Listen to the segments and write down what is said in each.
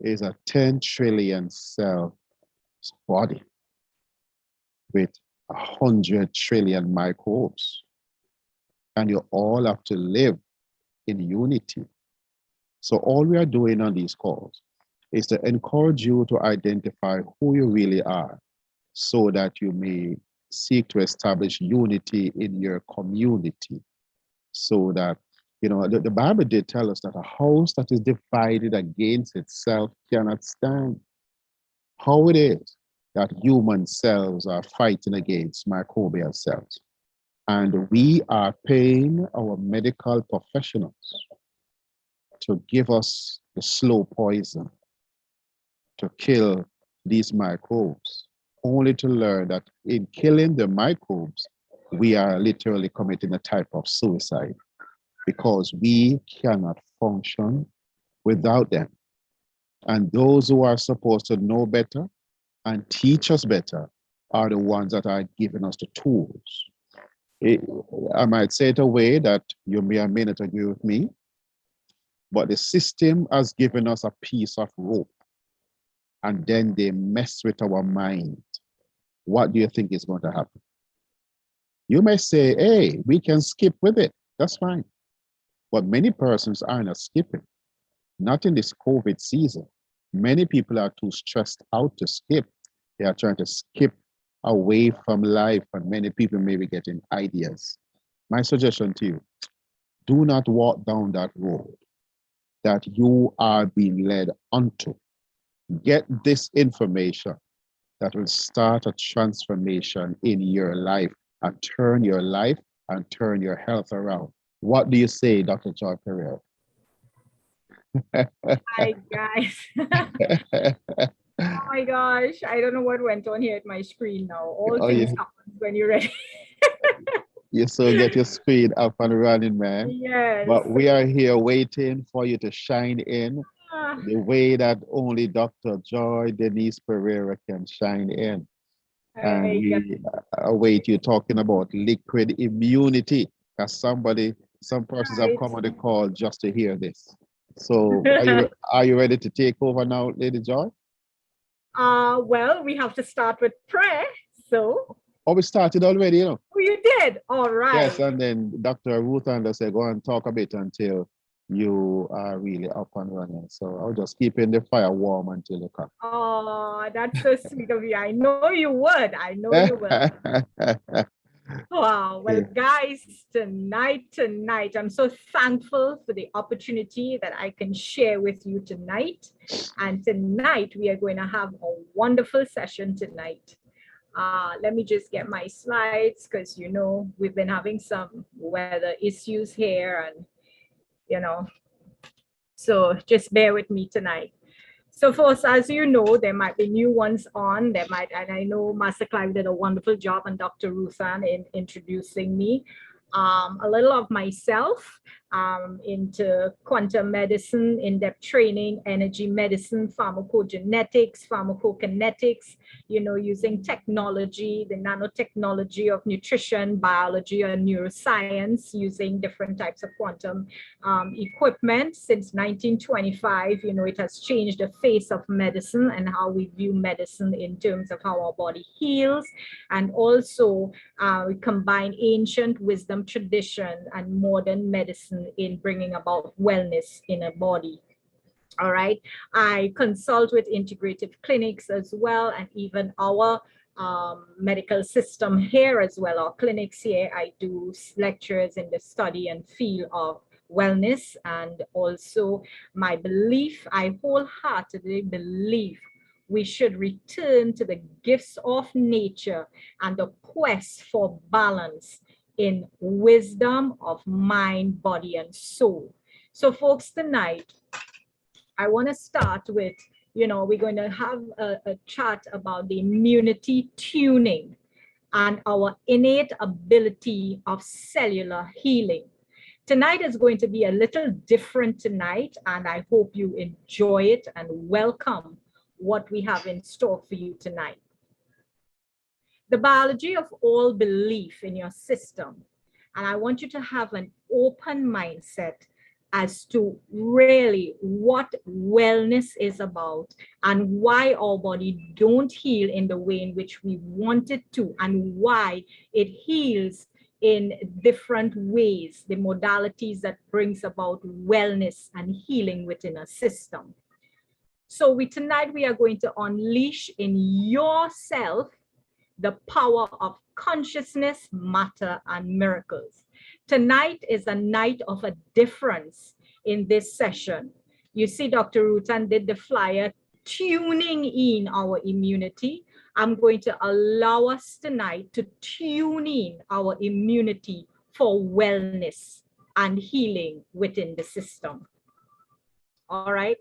is a 10 trillion cell body with 100 trillion microbes. And you all have to live in unity. So all we are doing on these calls is to encourage you to identify who you really are so that you may seek to establish unity in your community. So that, you know, the Bible did tell us that a house that is divided against itself cannot stand. How it is that human cells are fighting against microbial cells. And we are paying our medical professionals to give us the slow poison to kill these microbes, only to learn that in killing the microbes, we are literally committing a type of suicide because we cannot function without them. And those who are supposed to know better and teach us better are the ones that are giving us the tools. I might say it a way that you may or may not agree with me, but the system has given us a piece of rope and then they mess with our mind. What do you think is going to happen? You may say, hey, we can skip with it. That's fine. But many persons are not skipping, not in this COVID season. Many people are too stressed out to skip. They are trying to skip away from life, and many people may be getting ideas. My suggestion to you, do not walk down that road that you are being led onto. Get this information that will start a transformation in your life and turn your life and turn your health around. What do you say, Dr. Joy Pereira? Hi, guys. Oh my gosh, I don't know what went on here at my screen now. All things happen when you're ready. You still get your screen up and running, man. Yes. But we are here waiting for you to shine in the way that only Dr. Joy Denise Pereira can shine in. And we await you talking about liquid immunity. Because some persons have come on the call just to hear this. So are you ready to take over now, Lady Joy? Well, we have to start with prayer. So. Oh, we started already, you know. Oh, you did? All right. Yes, and then Dr. Ruth Anders said, go and talk a bit until you are really up and running. So I'll just keep in the fire warm until you come. Oh, that's so sweet of you. I know you would. I know you would. Wow. Well, guys, tonight, I'm so thankful for the opportunity that I can share with you tonight. And tonight, we are going to have a wonderful session tonight. Let me just get my slides because, you know, we've been having some weather issues here and, you know, so just bear with me tonight. So folks, as you know, there might be new ones on, and I know Master Clive did a wonderful job and Dr. Ruthan in introducing me. A little of myself into quantum medicine, in-depth training, energy medicine, pharmacogenetics, pharmacokinetics, you know, using technology, the nanotechnology of nutrition, biology, and neuroscience, using different types of quantum equipment. Since 1925, you know, it has changed the face of medicine and how we view medicine in terms of how our body heals. And also we combine ancient wisdom tradition and modern medicine in bringing about wellness in a body. All right. I consult with integrative clinics as well, and even our medical system here as well, our clinics here. I do lectures in the study and field of wellness, and also my belief, I wholeheartedly believe we should return to the gifts of nature and the quest for balance in wisdom of mind, body, and soul. So folks, tonight, I want to start with, you know, we're going to have a chat about the immunity tuning and our innate ability of cellular healing. Tonight is going to be a little different tonight, and I hope you enjoy it and welcome what we have in store for you tonight. The biology of all belief in your system. And I want you to have an open mindset as to really what wellness is about and why our body don't heal in the way in which we want it to, and why it heals in different ways, the modalities that brings about wellness and healing within a system. So tonight we are going to unleash in yourself the power of consciousness, matter, and miracles. Tonight is a night of a difference in this session. You see, Dr. Rutan did the flyer tuning in our immunity. I'm going to allow us tonight to tune in our immunity for wellness and healing within the system. All right.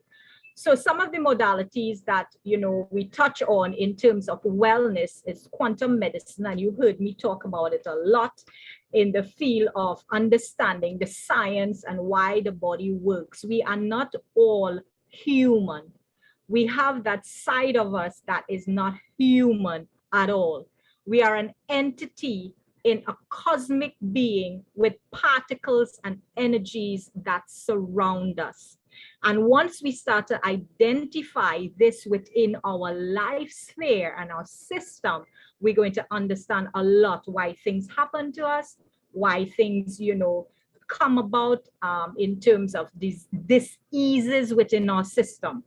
So some of the modalities that, we touch on in terms of wellness is quantum medicine. And you heard me talk about it a lot in the field of understanding the science and why the body works. We are not all human. We have that side of us that is not human at all. We are an entity in a cosmic being with particles and energies that surround us. And once we start to identify this within our life sphere and our system, we're going to understand a lot why things happen to us, why things, come about in terms of these diseases within our system.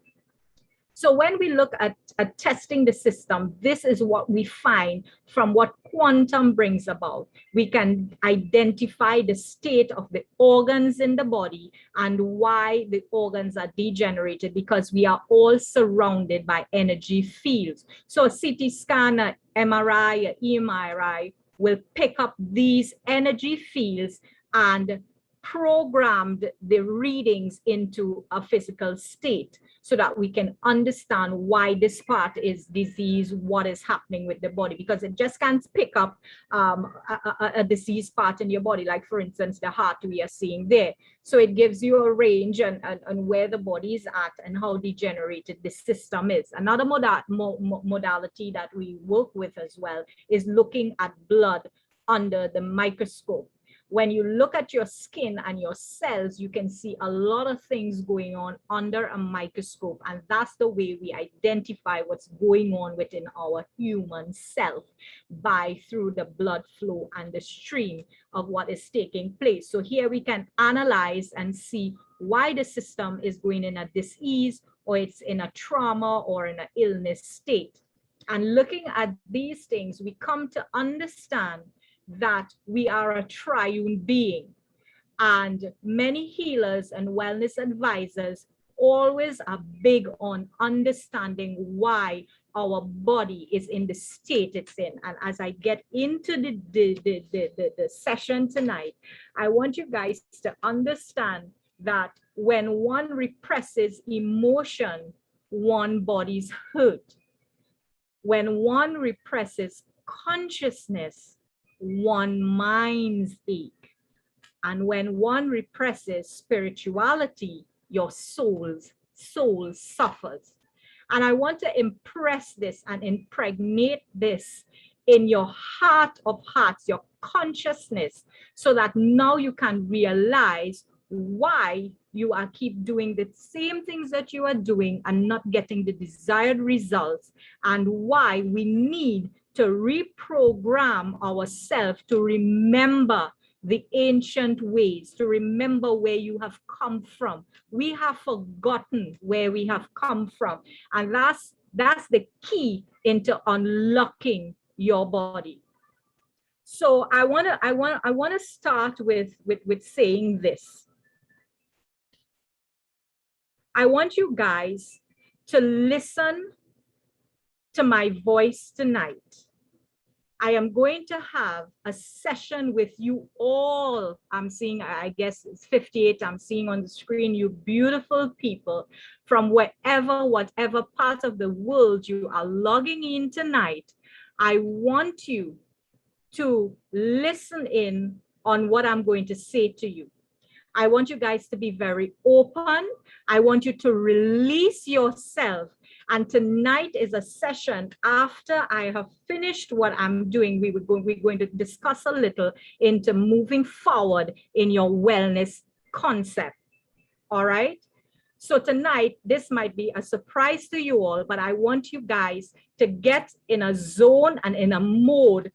So when we look at testing the system, this is what we find from what quantum brings about. We can identify the state of the organs in the body and why the organs are degenerated, because we are all surrounded by energy fields. So a CT scan, a MRI, a EMRI will pick up these energy fields and programmed the readings into a physical state, so that we can understand why this part is disease, what is happening with the body, because it just can't pick up a disease part in your body, like for instance the heart we are seeing there. So it gives you a range and where the body is at and how degenerated the system is. Another modality that we work with as well is looking at blood under the microscope. When you look at your skin and your cells, you can see a lot of things going on under a microscope. And that's the way we identify what's going on within our human self, through the blood flow and the stream of what is taking place. So here we can analyze and see why the system is going in a disease, or it's in a trauma or in an illness state. And looking at these things, we come to understand that we are a triune being, and many healers and wellness advisors always are big on understanding why our body is in the state it's in. And as I get into the session tonight, I want you guys to understand that when one represses emotion, one body's hurt. When one represses consciousness, one mind's ache. And when one represses spirituality, your soul suffers. And I want to impress this and impregnate this in your heart of hearts, your consciousness, so that now you can realize why you are keep doing the same things that you are doing and not getting the desired results, and why we need to reprogram ourselves to remember the ancient ways, to remember where you have come from. We have forgotten where we have come from, and that's the key into unlocking your body. So I want to start with saying this. I want you guys to listen to my voice tonight. I am going to have a session with you all. I'm seeing, I guess it's 58, I'm seeing on the screen, you beautiful people from whatever part of the world you are logging in tonight. I want you to listen in on what I'm going to say to you. I want you guys to be very open. I want you to release yourself. And tonight is a session after I have finished what I'm doing. We're going to discuss a little into moving forward in your wellness concept. All right. So tonight, this might be a surprise to you all, but I want you guys to get in a zone and in a mode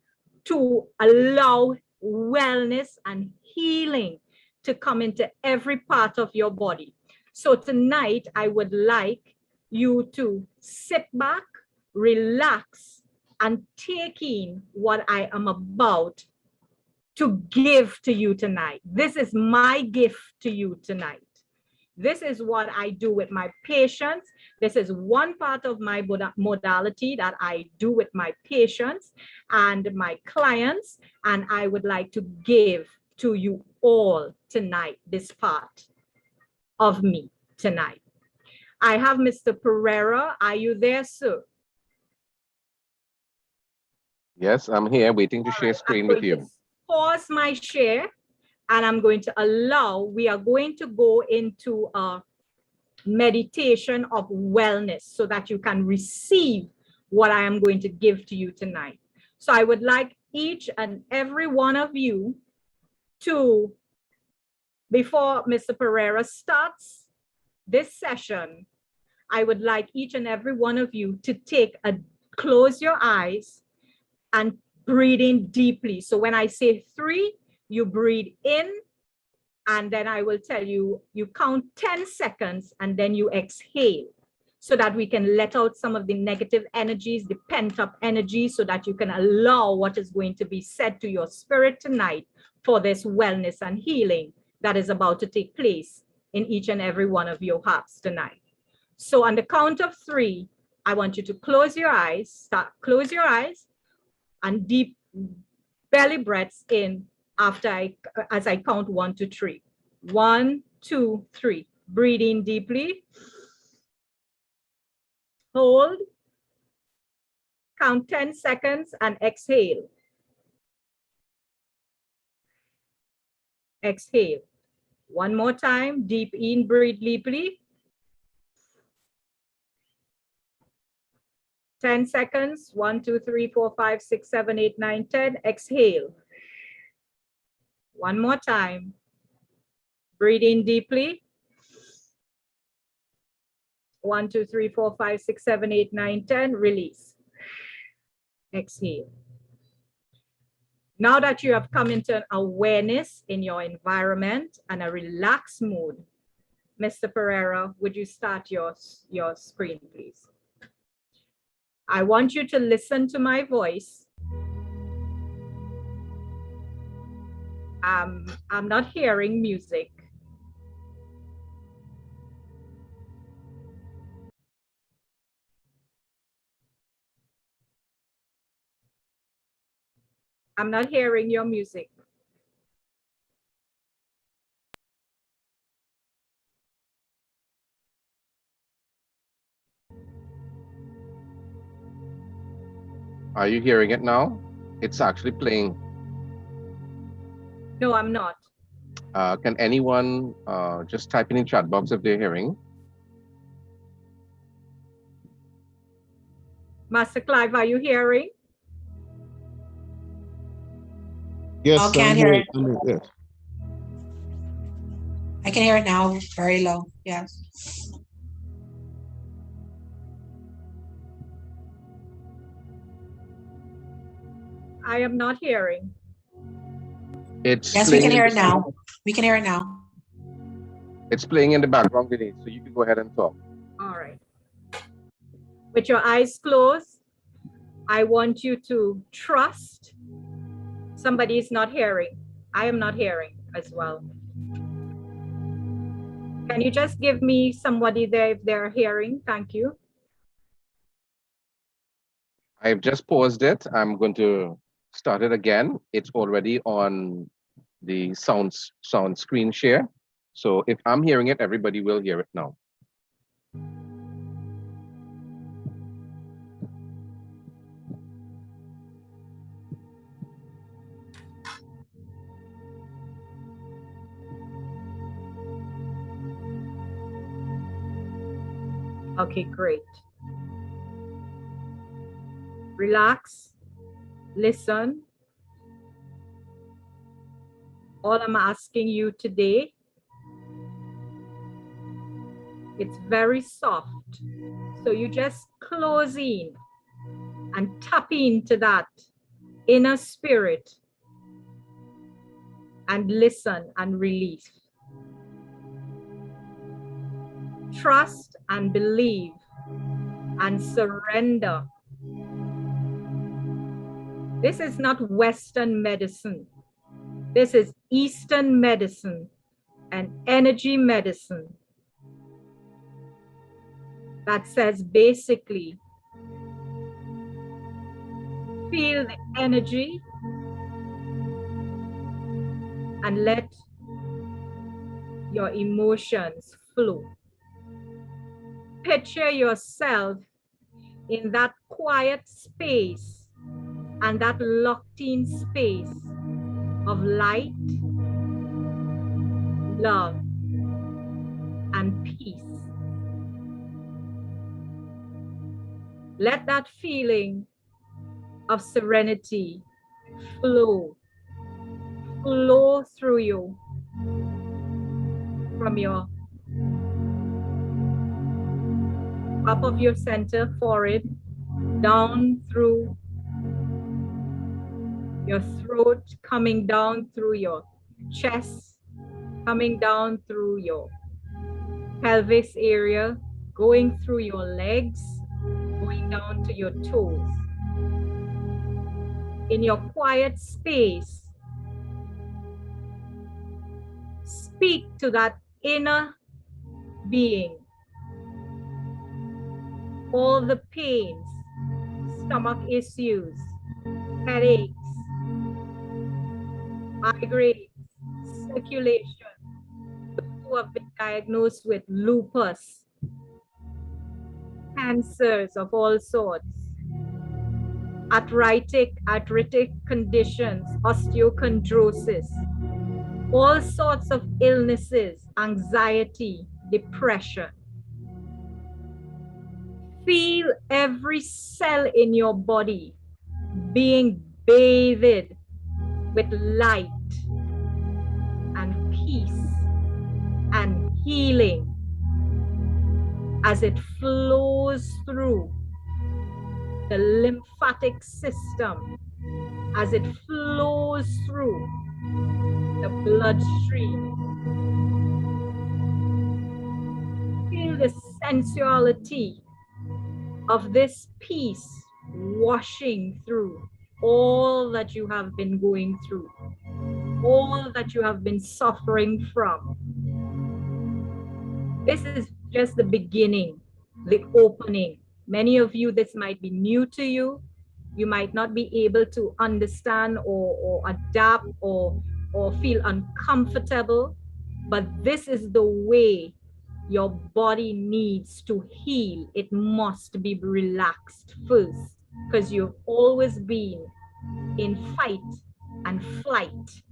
to allow wellness and healing to come into every part of your body. So tonight, I would like you to sit back, relax, and take in what I am about to give to you tonight. This is my gift to you tonight. This is what I do with my patients. This is one part of my modality that I do with my patients and my clients. And I would like to give to you all tonight, this part of me tonight. I have Mr. Pereira. Are you there, sir? Yes, I'm here waiting to share screen with you. Pause my share. And I'm going to allow, we are going to go into a meditation of wellness so that you can receive what I am going to give to you tonight. So I would like each and every one of you to, before Mr. Pereira starts this session, I would like each and every one of you to close your eyes and breathe in deeply. So when I say 3, you breathe in, and then I will tell you, you count 10 seconds and then you exhale so that we can let out some of the negative energies, the pent up energy, so that you can allow what is going to be said to your spirit tonight for this wellness and healing that is about to take place in each and every one of your hearts tonight. So on the count of 3, I want you to close your eyes, close your eyes, and deep belly breaths in as I count 1 to 3. 1, 2, 3. Breathe in deeply. Hold. Count 10 seconds and exhale. Exhale. One more time. Deep in, breathe deeply. 10 seconds. 1, 2, 3, 4, 5, 6, 7, 8, 9, 10. Exhale. One more time. Breathe in deeply. 1, 2, 3, 4, 5, 6, 7, 8, 9, 10. Release. Exhale. Now that you have come into an awareness in your environment and a relaxed mood, Mr. Pereira, would you start your screen, please? I want you to listen to my voice. I'm not hearing music. I'm not hearing your music. Are you hearing it now? It's actually playing. No, I'm not. Can anyone just type in chat box if they're hearing? Master Clive, are you hearing? Yes, Oh, can't hear it. Yes. I can hear it now, very low. Yes. I am not hearing. It's Yes, we playing can in hear the- it now. We can hear it now. It's playing in the background, Denise, so you can go ahead and talk. All right. With your eyes closed, I want you to trust somebody is not hearing. I am not hearing as well. Can you just give me somebody there if they're hearing? Thank you. I've just paused it. I'm going to start it again. It's already on the sound screen share. So if I'm hearing it, everybody will hear it now. Okay, great. Relax, listen. All I'm asking you today It's very soft. So you just close in and tap into that inner spirit and listen and release. Trust and believe and surrender. This is not Western medicine. This is Eastern medicine and energy medicine that says basically, feel the energy and let your emotions flow. Picture yourself in that quiet space and that locked-in space of light, love, and peace. Let that feeling of serenity flow through you from your top of your center forehead down through your throat, coming down through your chest, coming down through your pelvis area, going through your legs, going down to your toes. In your quiet space, speak to that inner being. All the pains, stomach issues, headaches, migraines, circulation, those who have been diagnosed with lupus, cancers of all sorts, arthritic conditions, osteochondrosis, all sorts of illnesses, anxiety, depression. Feel every cell in your body being bathed with light and peace and healing as it flows through the lymphatic system, as it flows through the bloodstream. Feel the sensuality of this peace washing through all that you have been going through, all that you have been suffering from. This is just the beginning, the opening. Many of you, this might be new to you. You might not be able to understand or adapt or feel uncomfortable, but this is the way your body needs to heal. It must be relaxed first, because you've always been in fight and flight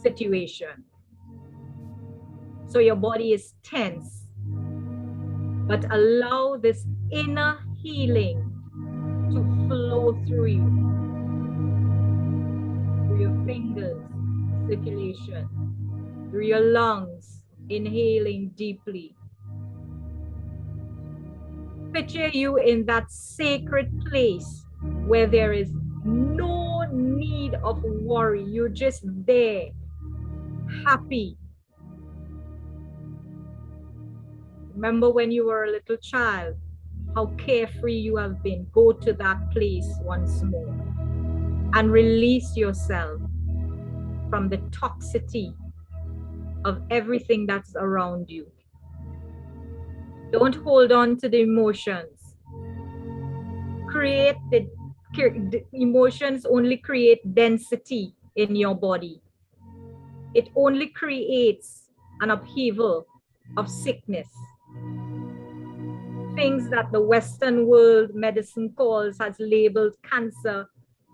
situation. So your body is tense, but allow this inner healing to flow through you, through your fingers, circulation, through your lungs, inhaling deeply. Picture you in that sacred place where there is no need of worry. You're just there, happy. Remember when you were a little child, how carefree you have been. Go to that place once more and release yourself from the toxicity of everything that's around you. Don't hold on to the emotions. The emotions only create density in your body. It only creates an upheaval of sickness. Things that the Western world medicine has labeled cancer,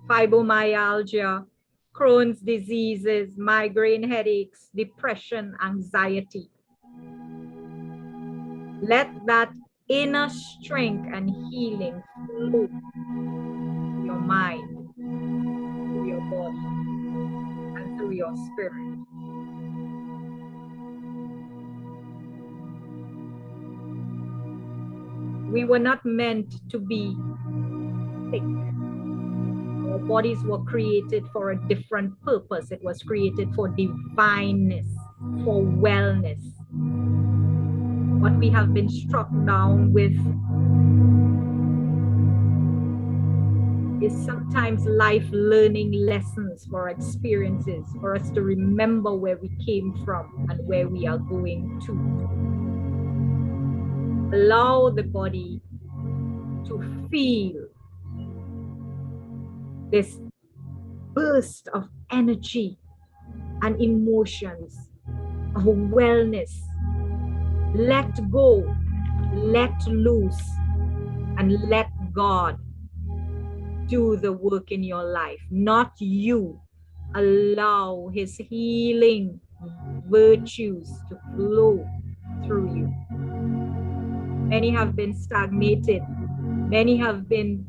fibromyalgia, Crohn's diseases, migraine headaches, depression, anxiety. Let that inner strength and healing flow through your mind, through your body, and through your spirit. We were not meant to be sick. Our bodies were created for a different purpose. It was created for divineness, for wellness. What we have been struck down with is sometimes life learning lessons for experiences, for us to remember where we came from and where we are going to. Allow the body to feel this burst of energy and emotions of wellness. Let go, let loose, and let God do the work in your life, not you. Allow his healing virtues to flow through you. Many have been stagnated. Many have been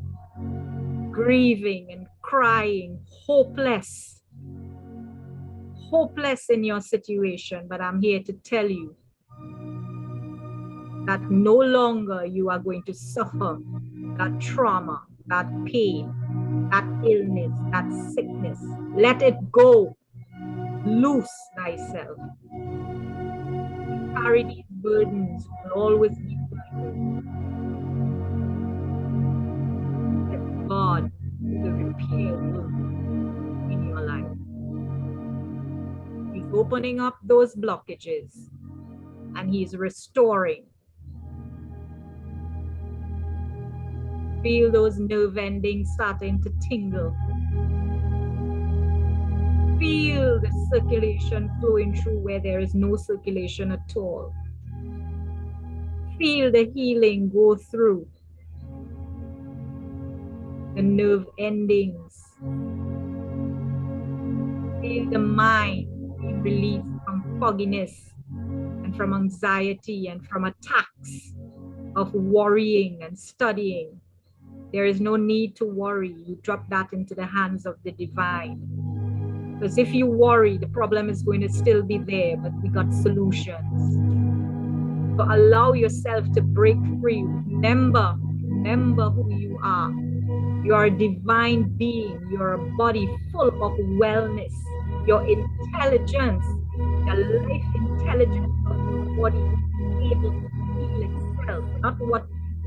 grieving and crying, hopeless in your situation. But I'm here to tell you that no longer you are going to suffer that trauma, that pain, that illness, that sickness. Let it go. Loose thyself. You carry these burdens, will always be burdens. Let God do the repair work in your life. He's opening up those blockages and he's restoring. Feel those nerve endings starting to tingle. Feel the circulation flowing through where there is no circulation at all. Feel the healing go through the nerve endings. Feel the mind being released from fogginess and from anxiety and from attacks of worrying and studying. There is no need to worry. You drop that into the hands of the divine. Because if you worry, the problem is going to still be there, but we got solutions. So allow yourself to break free. Remember who you are. You are a divine being. You are a body full of wellness. Your intelligence, the life intelligence of your body is able to heal itself. Not what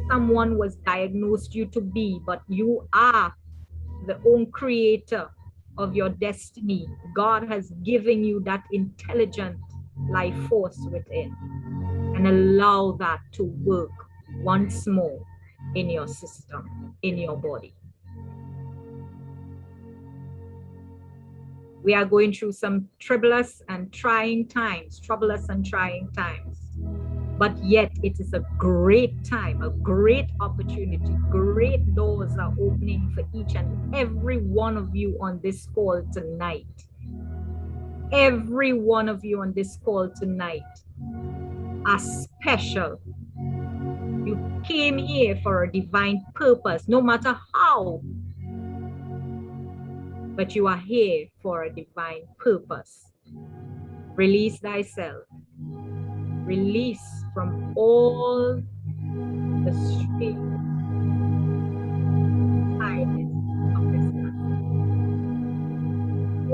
someone was diagnosed you to be, but you are the own creator of your destiny. God has given you that intelligent life force within, and allow that to work once more in your system, in your body. We are going through some troublous and trying times, but yet it is a great time, a great opportunity. Great doors are opening for each and every one of you on this call tonight. Every one of you on this call tonight are special. You came here for a divine purpose, no matter how, but you are here for a divine purpose. Release thyself. Release from all the strain, tiredness of this life.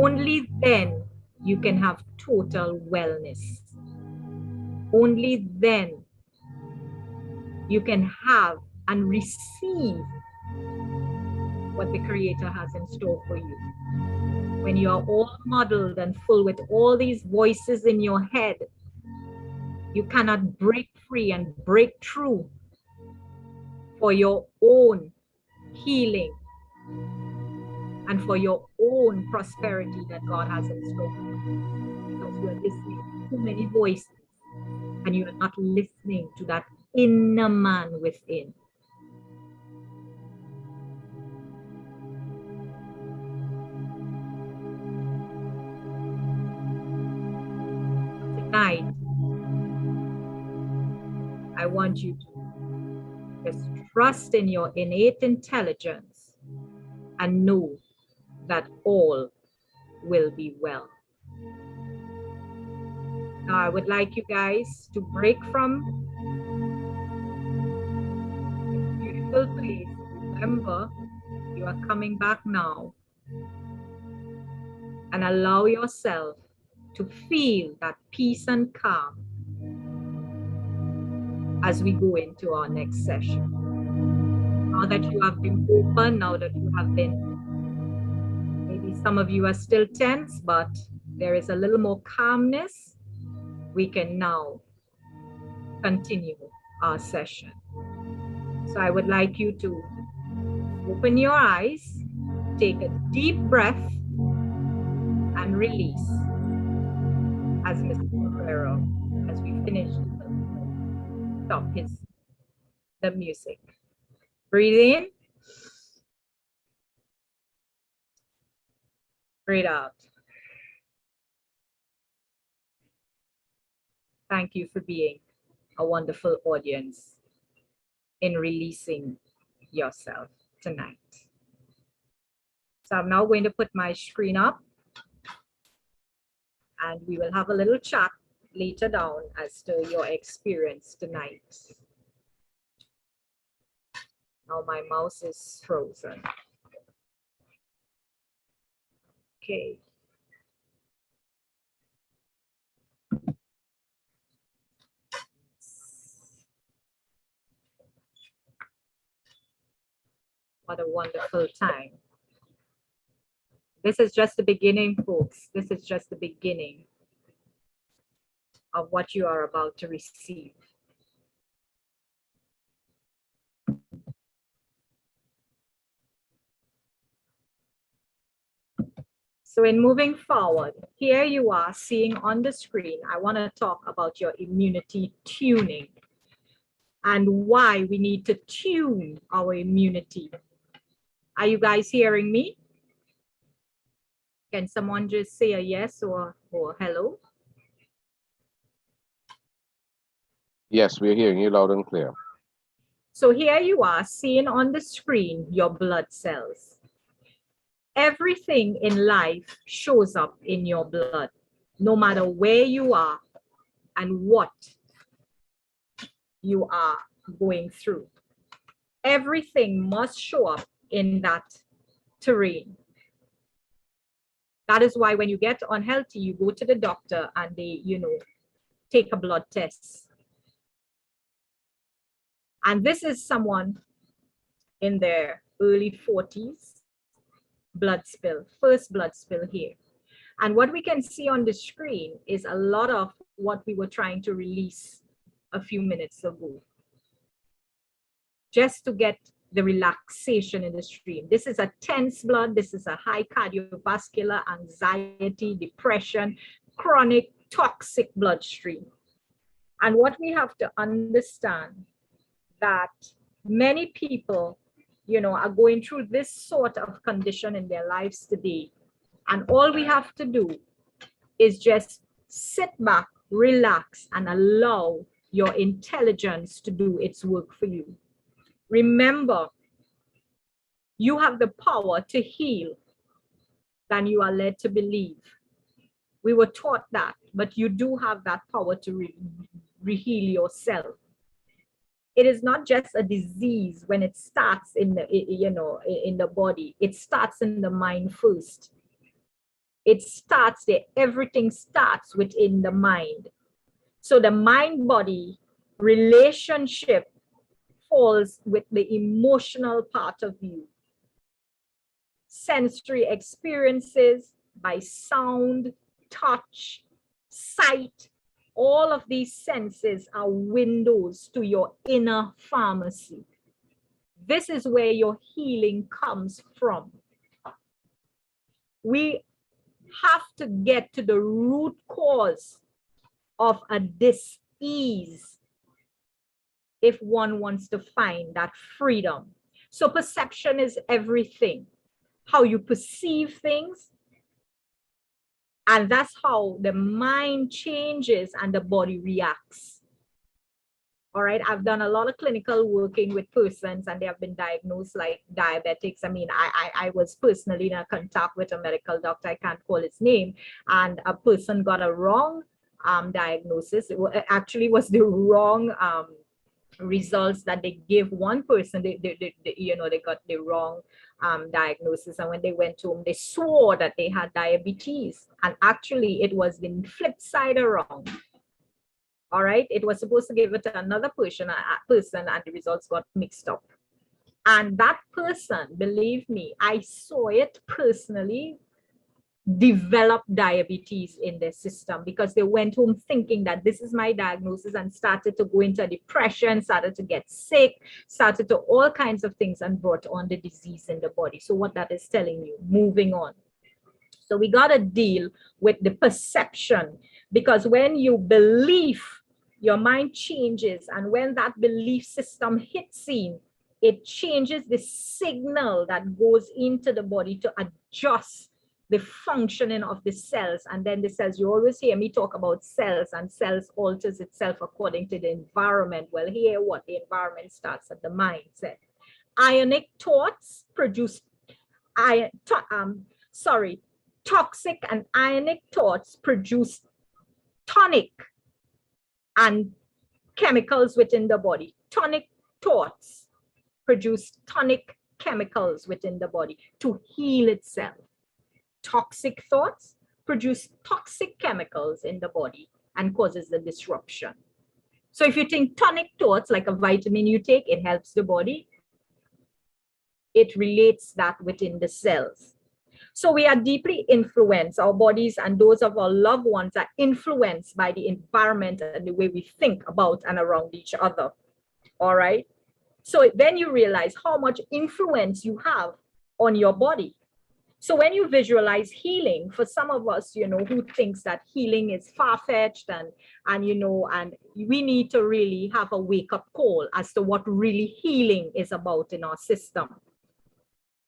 Only then you can have total wellness. Only then you can have and receive what the Creator has in store for you. When you are all muddled and full with all these voices in your head, you cannot break free and break through for your own healing and for your own prosperity that God has in store for you. Because you are listening to too many voices and you are not listening to that inner man within. Tonight, I want you to just trust in your innate intelligence and know that all will be well. Now, I would like you guys to break from peaceful place. Remember, you are coming back now. And allow yourself to feel that peace and calm as we go into our next session. Now that you have been open, now that you have been, maybe some of you are still tense, but there is a little more calmness, we can now continue our session. So I would like you to open your eyes, take a deep breath, and release as Mr. Ferrero, as we finish, stop the music. Breathe in, breathe out. Thank you for being a wonderful audience in releasing yourself tonight. So I'm now going to put my screen up, and we will have a little chat later down as to your experience tonight. Now my mouse is frozen. Okay. What a wonderful time. This is just the beginning, folks. This is just the beginning of what you are about to receive. So in moving forward, here you are seeing on the screen, I want to talk about your immunity tuning and why we need to tune our immunity. Are you guys hearing me? Can someone just say a yes or hello? Yes, we're hearing you loud and clear. So here you are seeing on the screen your blood cells. Everything in life shows up in your blood, no matter where you are and what you are going through. Everything must show up in that terrain. That is why when you get unhealthy, you go to the doctor and they, take a blood test. And this is someone in their early 40s, blood spill, first blood spill here. And what we can see on the screen is a lot of what we were trying to release a few minutes ago, just to get the relaxation in the stream. This is a tense blood. This is a high cardiovascular, anxiety, depression, chronic, toxic bloodstream. And what we have to understand that many people, are going through this sort of condition in their lives today. And all we have to do is just sit back, relax, and allow your intelligence to do its work for you. Remember, you have the power to heal than you are led to believe. We were taught that, but you do have that power to re-heal yourself. It is not just a disease when it starts in the, in the body. It starts in the mind first. It starts there. Everything starts within the mind. So the mind-body relationship falls with the emotional part of you. Sensory experiences by sound, touch, sight, all of these senses are windows to your inner pharmacy. This is where your healing comes from. We have to get to the root cause of a dis-ease if one wants to find that freedom. So perception is everything. How you perceive things. And that's how the mind changes and the body reacts. All right, I've done a lot of clinical working with persons and they have been diagnosed like diabetics. I mean, I was personally in a contact with a medical doctor, I can't call his name, and a person got a wrong diagnosis. It actually was the wrong results that they gave one person, they got the wrong diagnosis, and when they went home, they swore that they had diabetes, and actually it was the flip side around. All right, it was supposed to give it to another person, and the results got mixed up. And that person, believe me, I saw it personally, develop diabetes in their system because they went home thinking that this is my diagnosis and started to go into depression, started to get sick, started to all kinds of things and brought on the disease in the body. So what that is telling you, moving on. So we got to deal with the perception, because when you believe, your mind changes, and when that belief system hits in, it changes the signal that goes into the body to adjust the functioning of the cells. And then the cells, you always hear me talk about cells, and cells alters itself according to the environment. Well, here what the environment starts at the mindset. Ionic thoughts produce toxic and ionic thoughts produce tonic and chemicals within the body. Tonic thoughts produce tonic chemicals within the body to heal itself. Toxic thoughts produce toxic chemicals in the body and causes the disruption. So if you think tonic thoughts, like a vitamin you take, it helps the body. It relates that within the cells. So we are deeply influenced, our bodies and those of our loved ones are influenced by the environment and the way we think about and around each other. All right. So then you realize how much influence you have on your body. So when you visualize healing, for some of us, who thinks that healing is far-fetched and we need to really have a wake-up call as to what really healing is about in our system.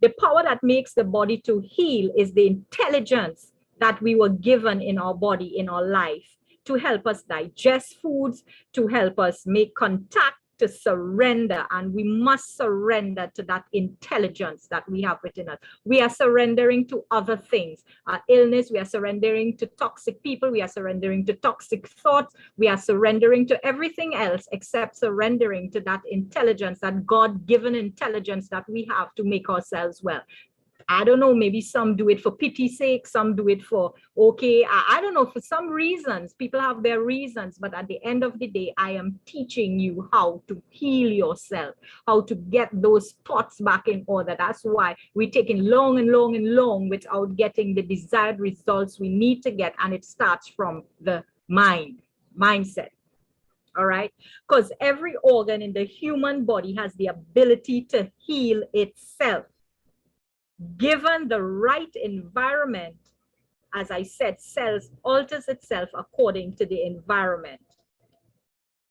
The power that makes the body to heal is the intelligence that we were given in our body, in our life, to help us digest foods, to help us make contact, to surrender. And we must surrender to that intelligence that we have within us. We are surrendering to other things. Our illness, we are surrendering to toxic people, we are surrendering to toxic thoughts, we are surrendering to everything else except surrendering to that intelligence, that God-given intelligence that we have to make ourselves well. I don't know, maybe some do it for pity's sake, some do it for, I don't know, for some reasons. People have their reasons, but at the end of the day, I am teaching you how to heal yourself, how to get those thoughts back in order. That's why we're taking long and long and long without getting the desired results we need to get, and it starts from the mindset. All right, because every organ in the human body has the ability to heal itself. Given the right environment, as I said, cells alters itself according to the environment.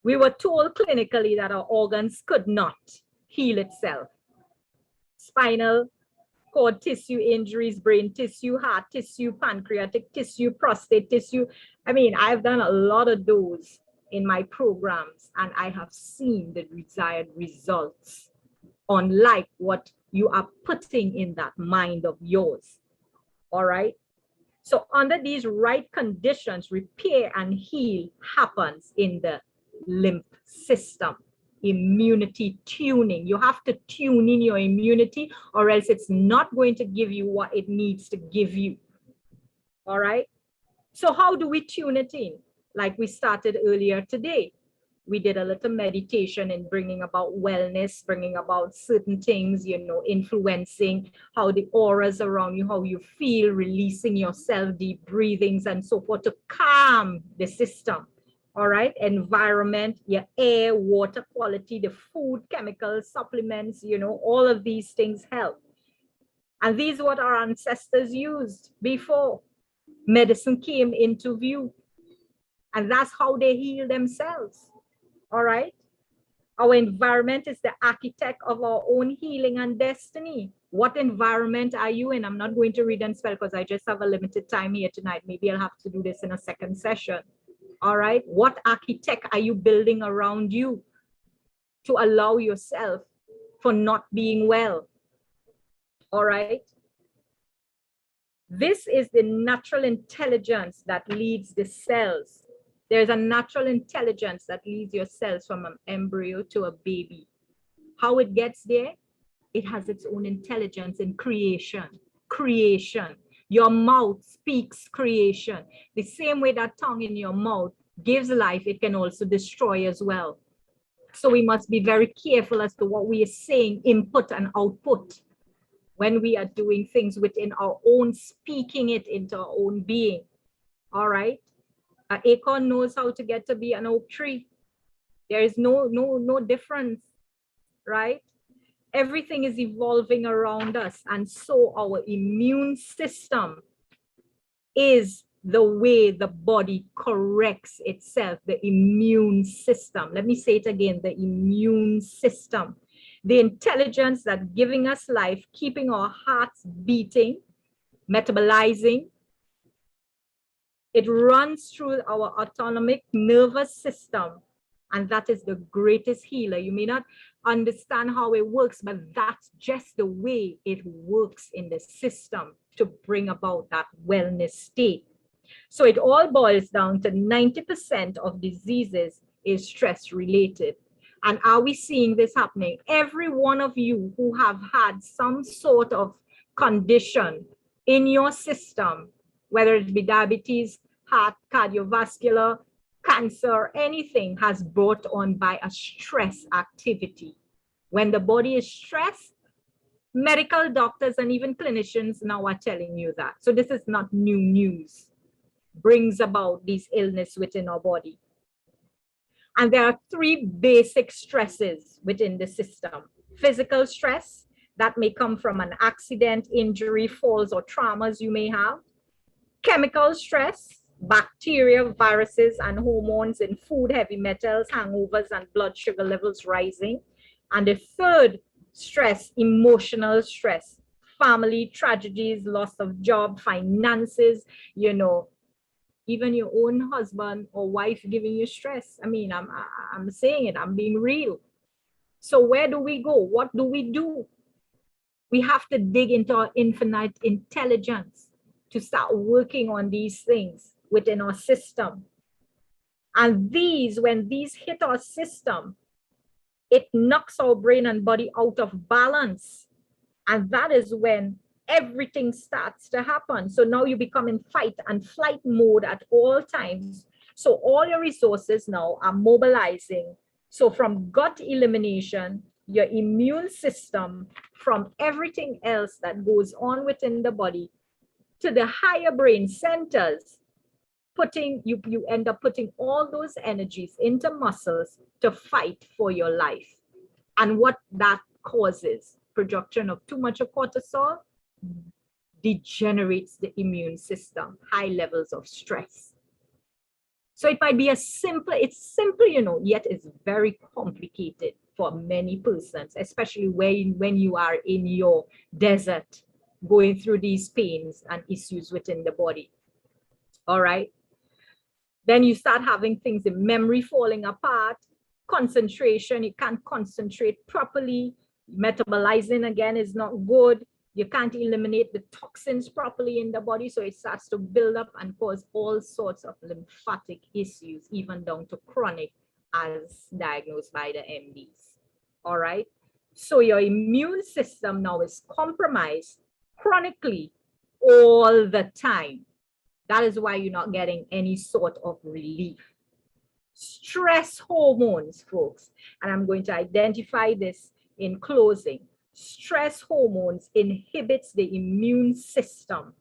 We were told clinically that our organs could not heal itself. Spinal cord tissue injuries, brain tissue, heart tissue, pancreatic tissue, prostate tissue. I mean, I've done a lot of those in my programs, and I have seen the desired results, unlike what you are putting in that mind of yours. All right. So under these right conditions, repair and heal happens in the lymph system. Immunity tuning. You have to tune in your immunity, or else it's not going to give you what it needs to give you. All right. So how do we tune it in? Like we started earlier today. We did a little meditation in bringing about wellness, bringing about certain things, influencing how the auras around you, how you feel, releasing yourself, deep breathings and so forth to calm the system. All right. Environment, your air, water quality, the food, chemicals, supplements, all of these things help. And these are what our ancestors used before medicine came into view. And that's how they heal themselves. All right. Our environment is the architect of our own healing and destiny. What environment are you in? I'm not going to read and spell because I just have a limited time here tonight. Maybe I'll have to do this in a second session. All right. What architect are you building around you to allow yourself for not being well? All right. This is the natural intelligence that leads the cells. There's a natural intelligence that leads your cells from an embryo to a baby. How it gets there? It has its own intelligence in creation. Creation. Your mouth speaks creation. The same way that tongue in your mouth gives life, it can also destroy as well. So we must be very careful as to what we are saying, input and output, when we are doing things within our own, speaking it into our own being. All right. An acorn knows how to get to be an oak tree. There is no difference, right? Everything is evolving around us. And so our immune system is the way the body corrects itself, the immune system. Let me say it again, the immune system. The intelligence that's giving us life, keeping our hearts beating, metabolizing. It runs through our autonomic nervous system, and that is the greatest healer. You may not understand how it works, but that's just the way it works in the system to bring about that wellness state. So it all boils down to 90% of diseases is stress related. And are we seeing this happening? Every one of you who have had some sort of condition in your system, whether it be diabetes, heart, cardiovascular, cancer, anything, has brought on by a stress activity. When the body is stressed, medical doctors and even clinicians now are telling you that. So this is not new news. Brings about these illness within our body. And there are three basic stresses within the system. Physical stress that may come from an accident, injury, falls, or traumas you may have. Chemical stress, bacteria, viruses, and hormones in food, heavy metals, hangovers, and blood sugar levels rising. And the third stress, emotional stress, family tragedies, loss of job, finances, even your own husband or wife giving you stress. I mean, I'm saying it, I'm being real. So where do we go? What do we do? We have to dig into our infinite intelligence to start working on these things within our system. And when these hit our system, it knocks our brain and body out of balance. And that is when everything starts to happen. So now you become in fight and flight mode at all times. So all your resources now are mobilizing. So from gut elimination, your immune system, from everything else that goes on within the body to the higher brain centers, you end up putting all those energies into muscles to fight for your life. And what that causes, production of too much of cortisol, degenerates the immune system, high levels of stress. So it might be it's simple, yet it's very complicated for many persons, especially when you are in your desert, going through these pains and issues within the body. All right. Then you start having things in memory falling apart, concentration, you can't concentrate properly, metabolizing again is not good. You can't eliminate the toxins properly in the body, so it starts to build up and cause all sorts of lymphatic issues, even down to chronic, as diagnosed by the MDs. All right. So your immune system now is compromised chronically all the time. That is why you're not getting any sort of relief. Stress hormones, folks, and I'm going to identify this in closing. Stress hormones inhibits the immune system.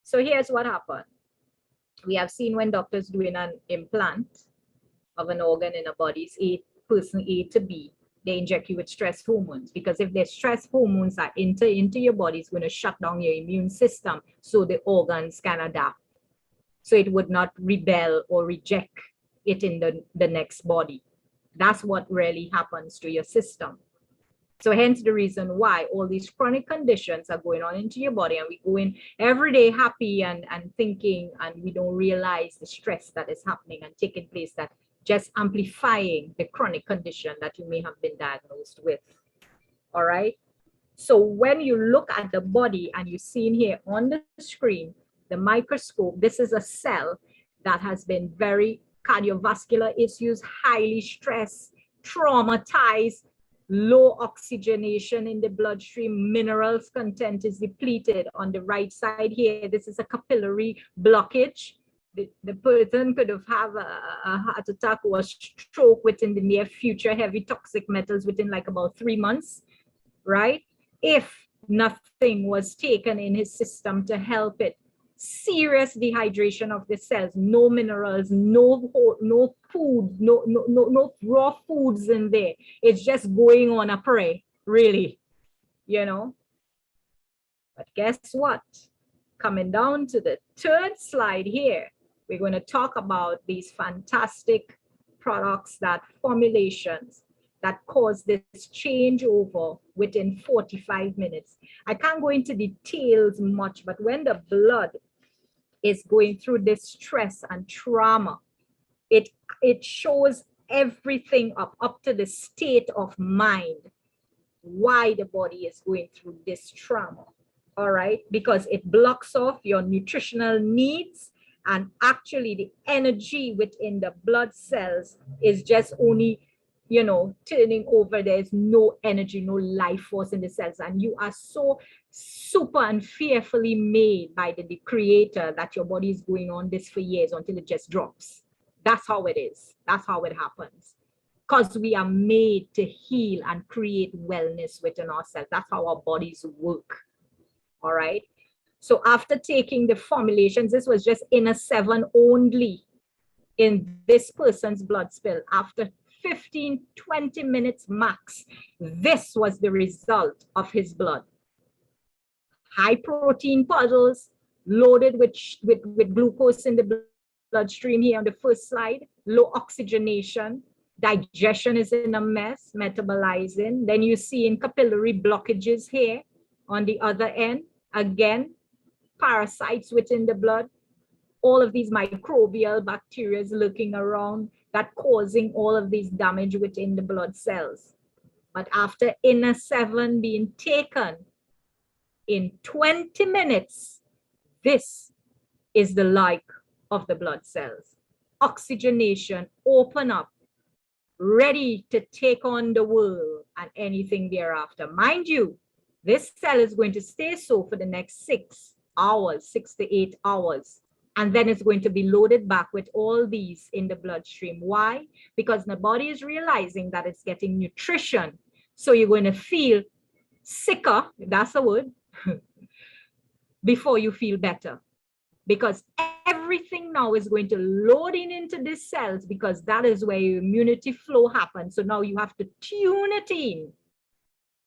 So here's what happened. We have seen when doctors doing an implant of an organ in a body's person A to B, they inject you with stress hormones, because if the stress hormones are into your body, it's going to shut down your immune system so the organs can adapt. So it would not rebel or reject it in the next body. That's what really happens to your system. So hence the reason why all these chronic conditions are going on into your body, and we go in every day happy and thinking, and we don't realize the stress that is happening and taking place, that just amplifying the chronic condition that you may have been diagnosed with. All right. So when you look at the body, and you've seen here on the screen the microscope, this is a cell that has been very cardiovascular issues, highly stressed, traumatized, low oxygenation in the bloodstream, minerals content is depleted. On the right side here, this is a capillary blockage. The person could have a heart attack or stroke within the near future, heavy toxic metals within like about 3 months, right? If nothing was taken in his system to help it. Serious dehydration of the cells, no minerals, no food, no raw foods in there. It's just going on a prey, really, you know. But guess what? Coming down to the third slide here, we're going to talk about these fantastic products, that formulations that cause this changeover within 45 minutes. I can't go into details much, but when the blood is going through this stress and trauma, it shows everything up to the state of mind, why the body is going through this trauma. All right, because it blocks off your nutritional needs, and actually the energy within the blood cells is just only, you know, turning over. There's no energy, no life force in the cells, and you are so super and fearfully made by the creator that your body is going on this for years until it just drops. That's how it is. That's how it happens. Because we are made to heal and create wellness within ourselves. That's how our bodies work. All right. So after taking the formulations, this was just in a 7 only in this person's blood spill. After 15, 20 minutes max, this was the result of his blood. High protein puddles loaded with glucose in the bloodstream here on the first slide, low oxygenation, digestion is in a mess, metabolizing. Then you see in capillary blockages here on the other end, again, parasites within the blood, all of these microbial bacteria lurking around that causing all of these damage within the blood cells. But after inner 7 being taken in 20 minutes, this is the like of the blood cells. Oxygenation, open up, ready to take on the world and anything thereafter. Mind you, this cell is going to stay so for the next 6 hours, 6 to 8 hours. And then it's going to be loaded back with all these in the bloodstream. Why? Because the body is realizing that it's getting nutrition. So you're going to feel sicker, if that's a word, before you feel better. Because everything now is going to load into these cells, because that is where your immunity flow happens. So now you have to tune it in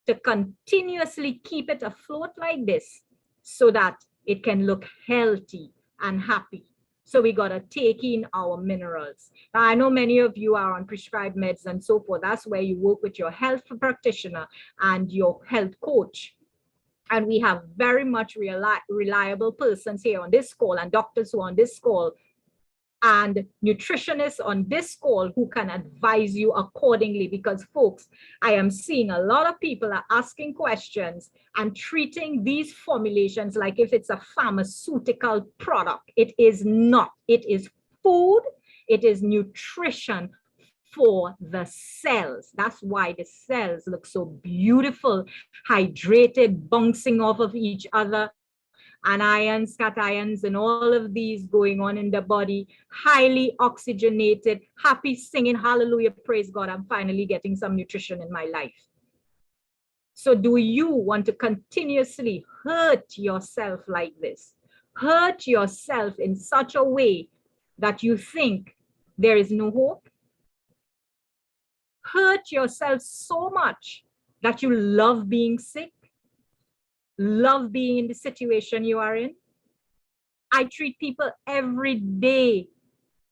to continuously keep it afloat like this so that it can look healthy and happy. So we got to take in our minerals. Now, I know many of you are on prescribed meds and so forth. That's where you work with your health practitioner and your health coach. And we have very much reliable persons here on this call, and doctors who are on this call, and nutritionists on this call who can advise you accordingly. Because folks, I am seeing a lot of people are asking questions and treating these formulations like if it's a pharmaceutical product. It is not. It is food. It is nutrition for the cells. That's why the cells look so beautiful, hydrated, bouncing off of each other, anions, cations, and all of these going on in the body, highly oxygenated, happy, singing, hallelujah, praise God, I'm finally getting some nutrition in my life. So do you want to continuously hurt yourself like this? Hurt yourself in such a way that you think there is no hope? Hurt yourself so much that you love being sick? Love being in the situation you are in? I treat people every day.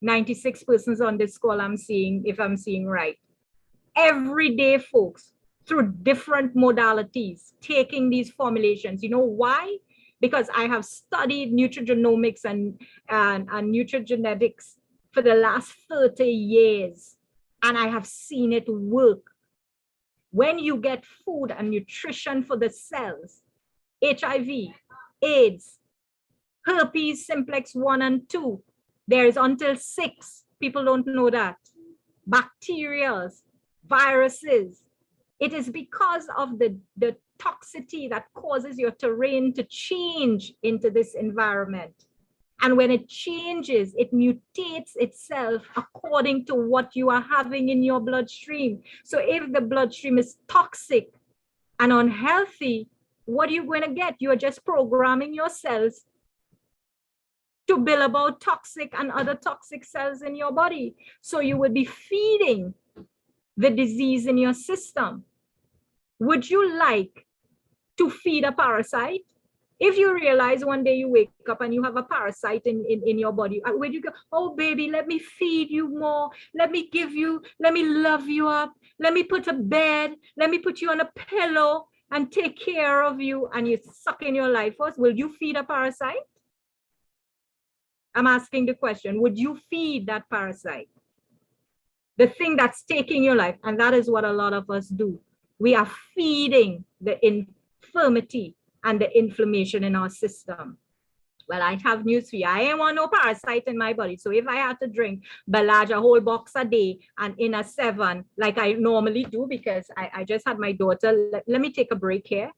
96 persons on this call I'm seeing, if I'm seeing right. Every day, folks, through different modalities, taking these formulations. You know why? Because I have studied nutrigenomics and nutrigenetics for the last 30 years, and I have seen it work. When you get food and nutrition for the cells, HIV, AIDS, herpes simplex 1 and 2. There is until 6. People don't know that. Bacterials, viruses. It is because of the toxicity that causes your terrain to change into this environment. And when it changes, it mutates itself according to what you are having in your bloodstream. So if the bloodstream is toxic and unhealthy, what are you going to get? You're just programming your cells to build about toxic and other toxic cells in your body. So you would be feeding the disease in your system. Would you like to feed a parasite? If you realize one day you wake up and you have a parasite in your body, where do you go? Oh, baby, let me feed you more. Let me love you up. Let me put a bed. Let me put you on a pillow and take care of you. And you suck in your life force. Will you feed a parasite? I'm asking the question, would you feed that parasite? The thing that's taking your life. And that is what a lot of us do. We are feeding the infirmity and the inflammation in our system. Well, I have news for you. I ain't want no parasite in my body. So if I had to drink Balaj a whole box a day and in a 7, like I normally do, because I just had my daughter, let me take a break here.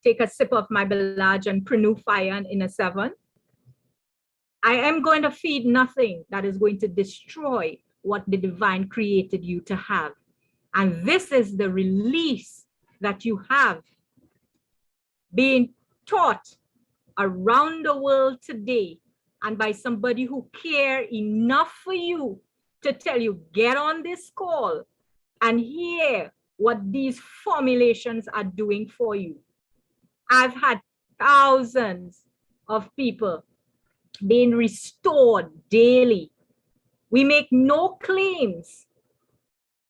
Take a sip of my Balaj and Prenu Fire in a 7. I am going to feed nothing that is going to destroy what the divine created you to have. And this is the release that you have being taught around the world today, and by somebody who care enough for you to tell you, get on this call and hear what these formulations are doing for you. I've had thousands of people being restored daily. We make no claims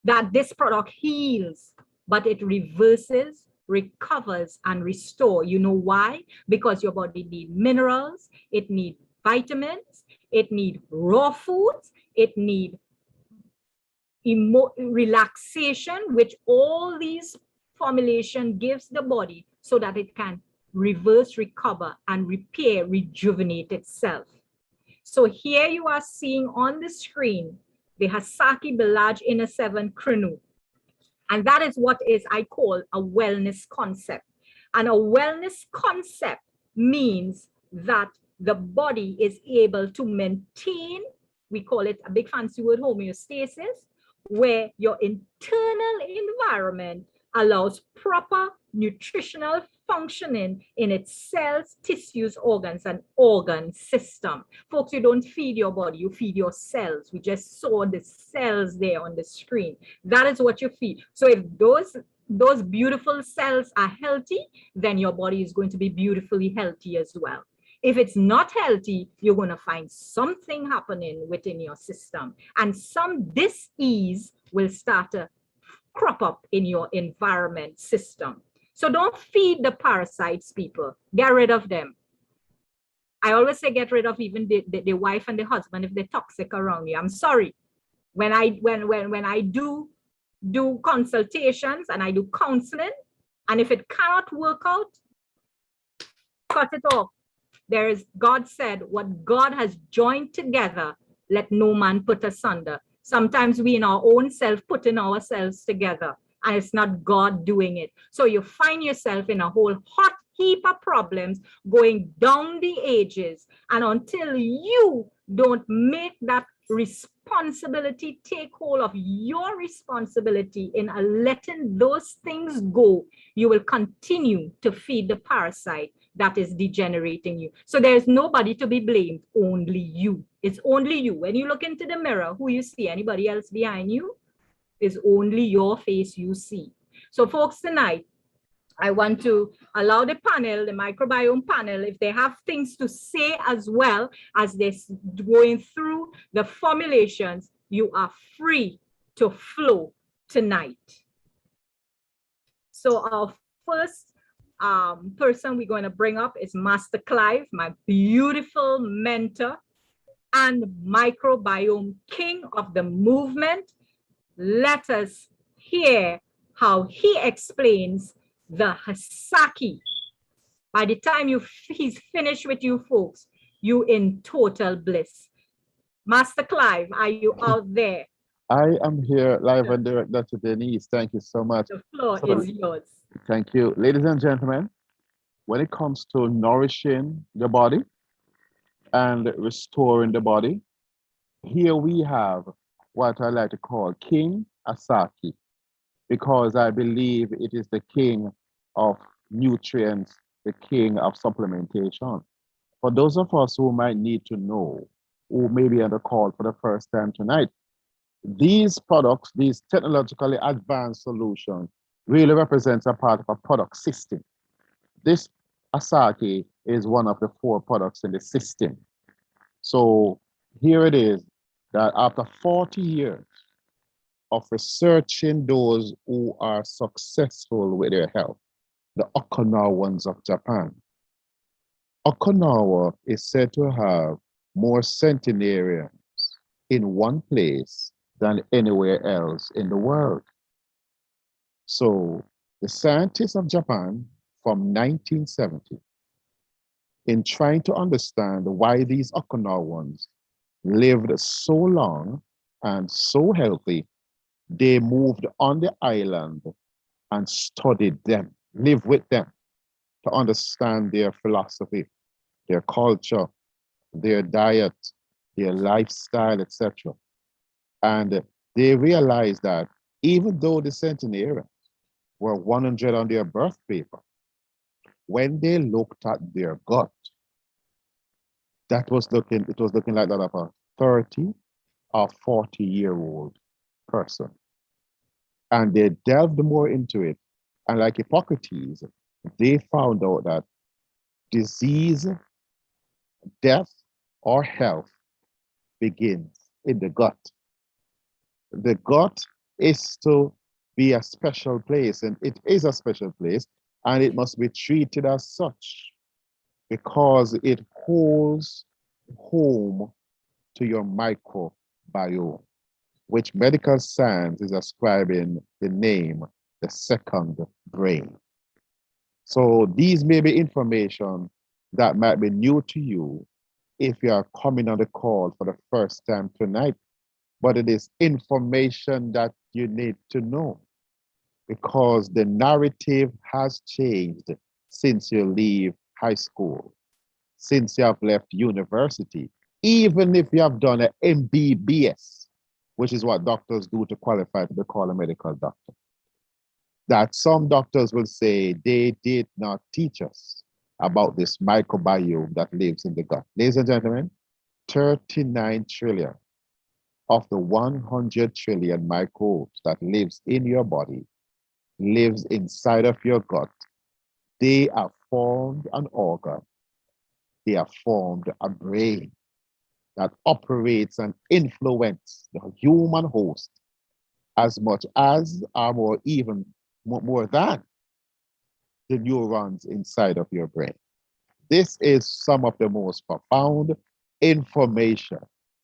that this product heals, but it reverses, recovers, and restores. You know why? Because your body needs minerals, it needs vitamins, it needs raw foods, it needs relaxation, which all these formulation gives the body so that it can reverse, recover, and repair, rejuvenate itself. So here you are seeing on the screen the Hasaki Balaj Inner 7 Krenu. And that is what is I call a wellness concept. And a wellness concept means that the body is able to maintain, we call it a big fancy word, homeostasis, where your internal environment allows proper nutritional functioning in its cells, tissues, organs, and organ system. Folks, you don't feed your body, you feed your cells. We just saw the cells there on the screen. That is what you feed. So if those beautiful cells are healthy, then your body is going to be beautifully healthy as well. If it's not healthy, you're going to find something happening within your system, and some dis-ease will start to crop up in your environment system. So don't feed the parasites, people. Get rid of them. I always say get rid of even the wife and the husband if they're toxic around you. I'm sorry. When I do consultations and I do counseling, and if it cannot work out, cut it off. God said, what God has joined together, let no man put asunder. Sometimes we in our own self putting ourselves together, and it's not God doing it. So you find yourself in a whole hot heap of problems going down the ages. And until you don't make that responsibility, take hold of your responsibility in letting those things go, you will continue to feed the parasite that is degenerating you. So there's nobody to be blamed, only you. It's only you. When you look into the mirror, who you see, anybody else behind you, is only your face you see. So folks, tonight, I want to allow the panel, the microbiome panel, if they have things to say as well as they're going through the formulations, you are free to flow tonight. So our first person we're going to bring up is Master Clive, my beautiful mentor and microbiome king of the movement. Let us hear how he explains the Hasaki By the time he's finished with you folks, you in total bliss. Master Clive, are you out there? I am here live and direct, Dr. Denise. Thank you so much. The floor So, is yours. thank you. Ladies and gentlemen, when it comes to nourishing the body and restoring the body, here we have what I like to call King Asaki, because I believe it is the king of nutrients, the king of supplementation. For those of us who might need to know, who may be on the call for the first time tonight, these products, these technologically advanced solutions, really represents a part of a product system. This Asaki is one of the 4 products in the system. So here it is that after 40 years of researching those who are successful with their health, the Okinawans of Japan. Okinawa is said to have more centenarians in one place than anywhere else in the world. So the scientists of Japan from 1970, in trying to understand why these Okinawans lived so long and so healthy, they moved on the island and studied them, lived with them to understand their philosophy, their culture, their diet, their lifestyle, etc. And they realized that even though the centenarians were 100 on their birth paper, when they looked at their gut, it was looking like that of a 30 or 40-year-old person. And they delved more into it. And like Hippocrates, they found out that disease, death, or health begins in the gut. The gut is to be a special place, and it is a special place, and it must be treated as such because it holds home to your microbiome, which medical science is ascribing the name, the second brain. So these may be information that might be new to you if you are coming on the call for the first time tonight, but it is information that you need to know because the narrative has changed since you leave high school, since you have left university, even if you have done an MBBS, which is what doctors do to qualify to be called a medical doctor. That some doctors will say they did not teach us about this microbiome that lives in the gut. Ladies and gentlemen, 39 trillion of the 100 trillion microbes that lives in your body lives inside of your gut. They have formed an organ. They have formed a brain that operates and influences the human host as much as or even more than the neurons inside of your brain. This is some of the most profound information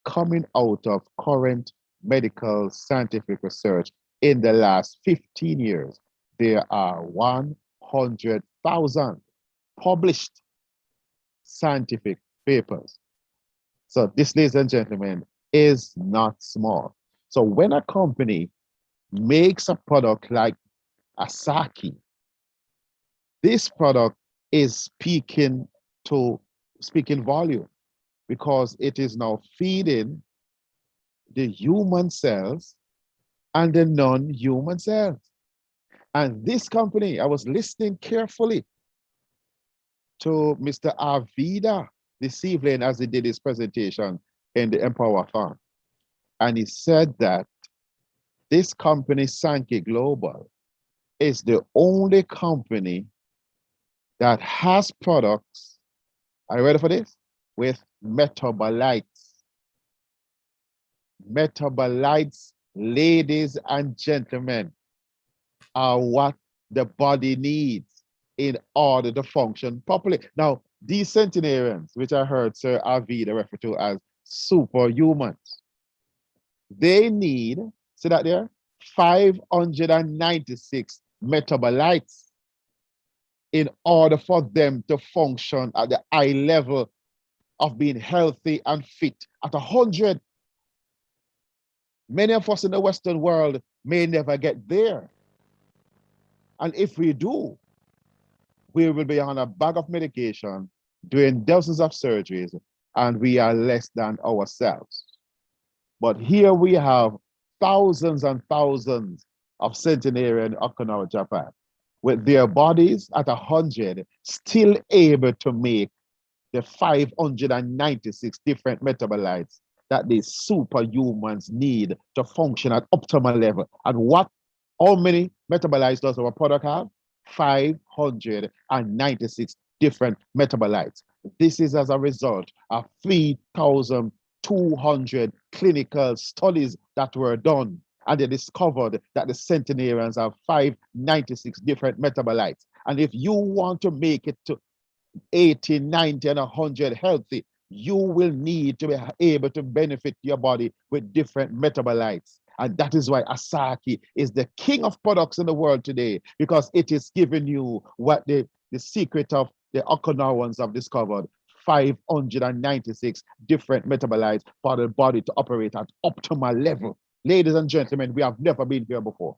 coming out of current medical scientific research in the last 15 years. There are 100,000 published scientific papers. So this, ladies and gentlemen, is not small. So when a company makes a product like Asaki, this product is speaking volume because it is now feeding the human cells and the non-human cells. And this company, I was listening carefully to Mr. Avida this evening as he did his presentation in the Empower-a-thon. And he said that this company, Sankey Global, is the only company that has products, are you ready for this? With metabolites. Metabolites, ladies and gentlemen, are what the body needs in order to function properly. Now, these centenarians, which I heard Sir Avida refer to as superhumans, they need, see that there? 596 metabolites. in order for them to function at the high level of being healthy and fit at 100. Many of us in the Western world may never get there. And if we do, we will be on a bag of medication, doing dozens of surgeries, and we are less than ourselves. But here we have thousands and thousands of centenarian in Okinawa, Japan, with their bodies at 100, still able to make the 596 different metabolites that these superhumans need to function at optimal level. And how many metabolites does our product have? 596 different metabolites. This is as a result of 3,200 clinical studies that were done, and they discovered that the centenarians have 596 different metabolites. And if you want to make it to 80, 90, and 100 healthy, you will need to be able to benefit your body with different metabolites. And that is why Asahi is the king of products in the world today, because it is giving you what the secret of the Okinawans have discovered: 596 different metabolites for the body to operate at optimal level. Ladies and gentlemen, we have never been here before.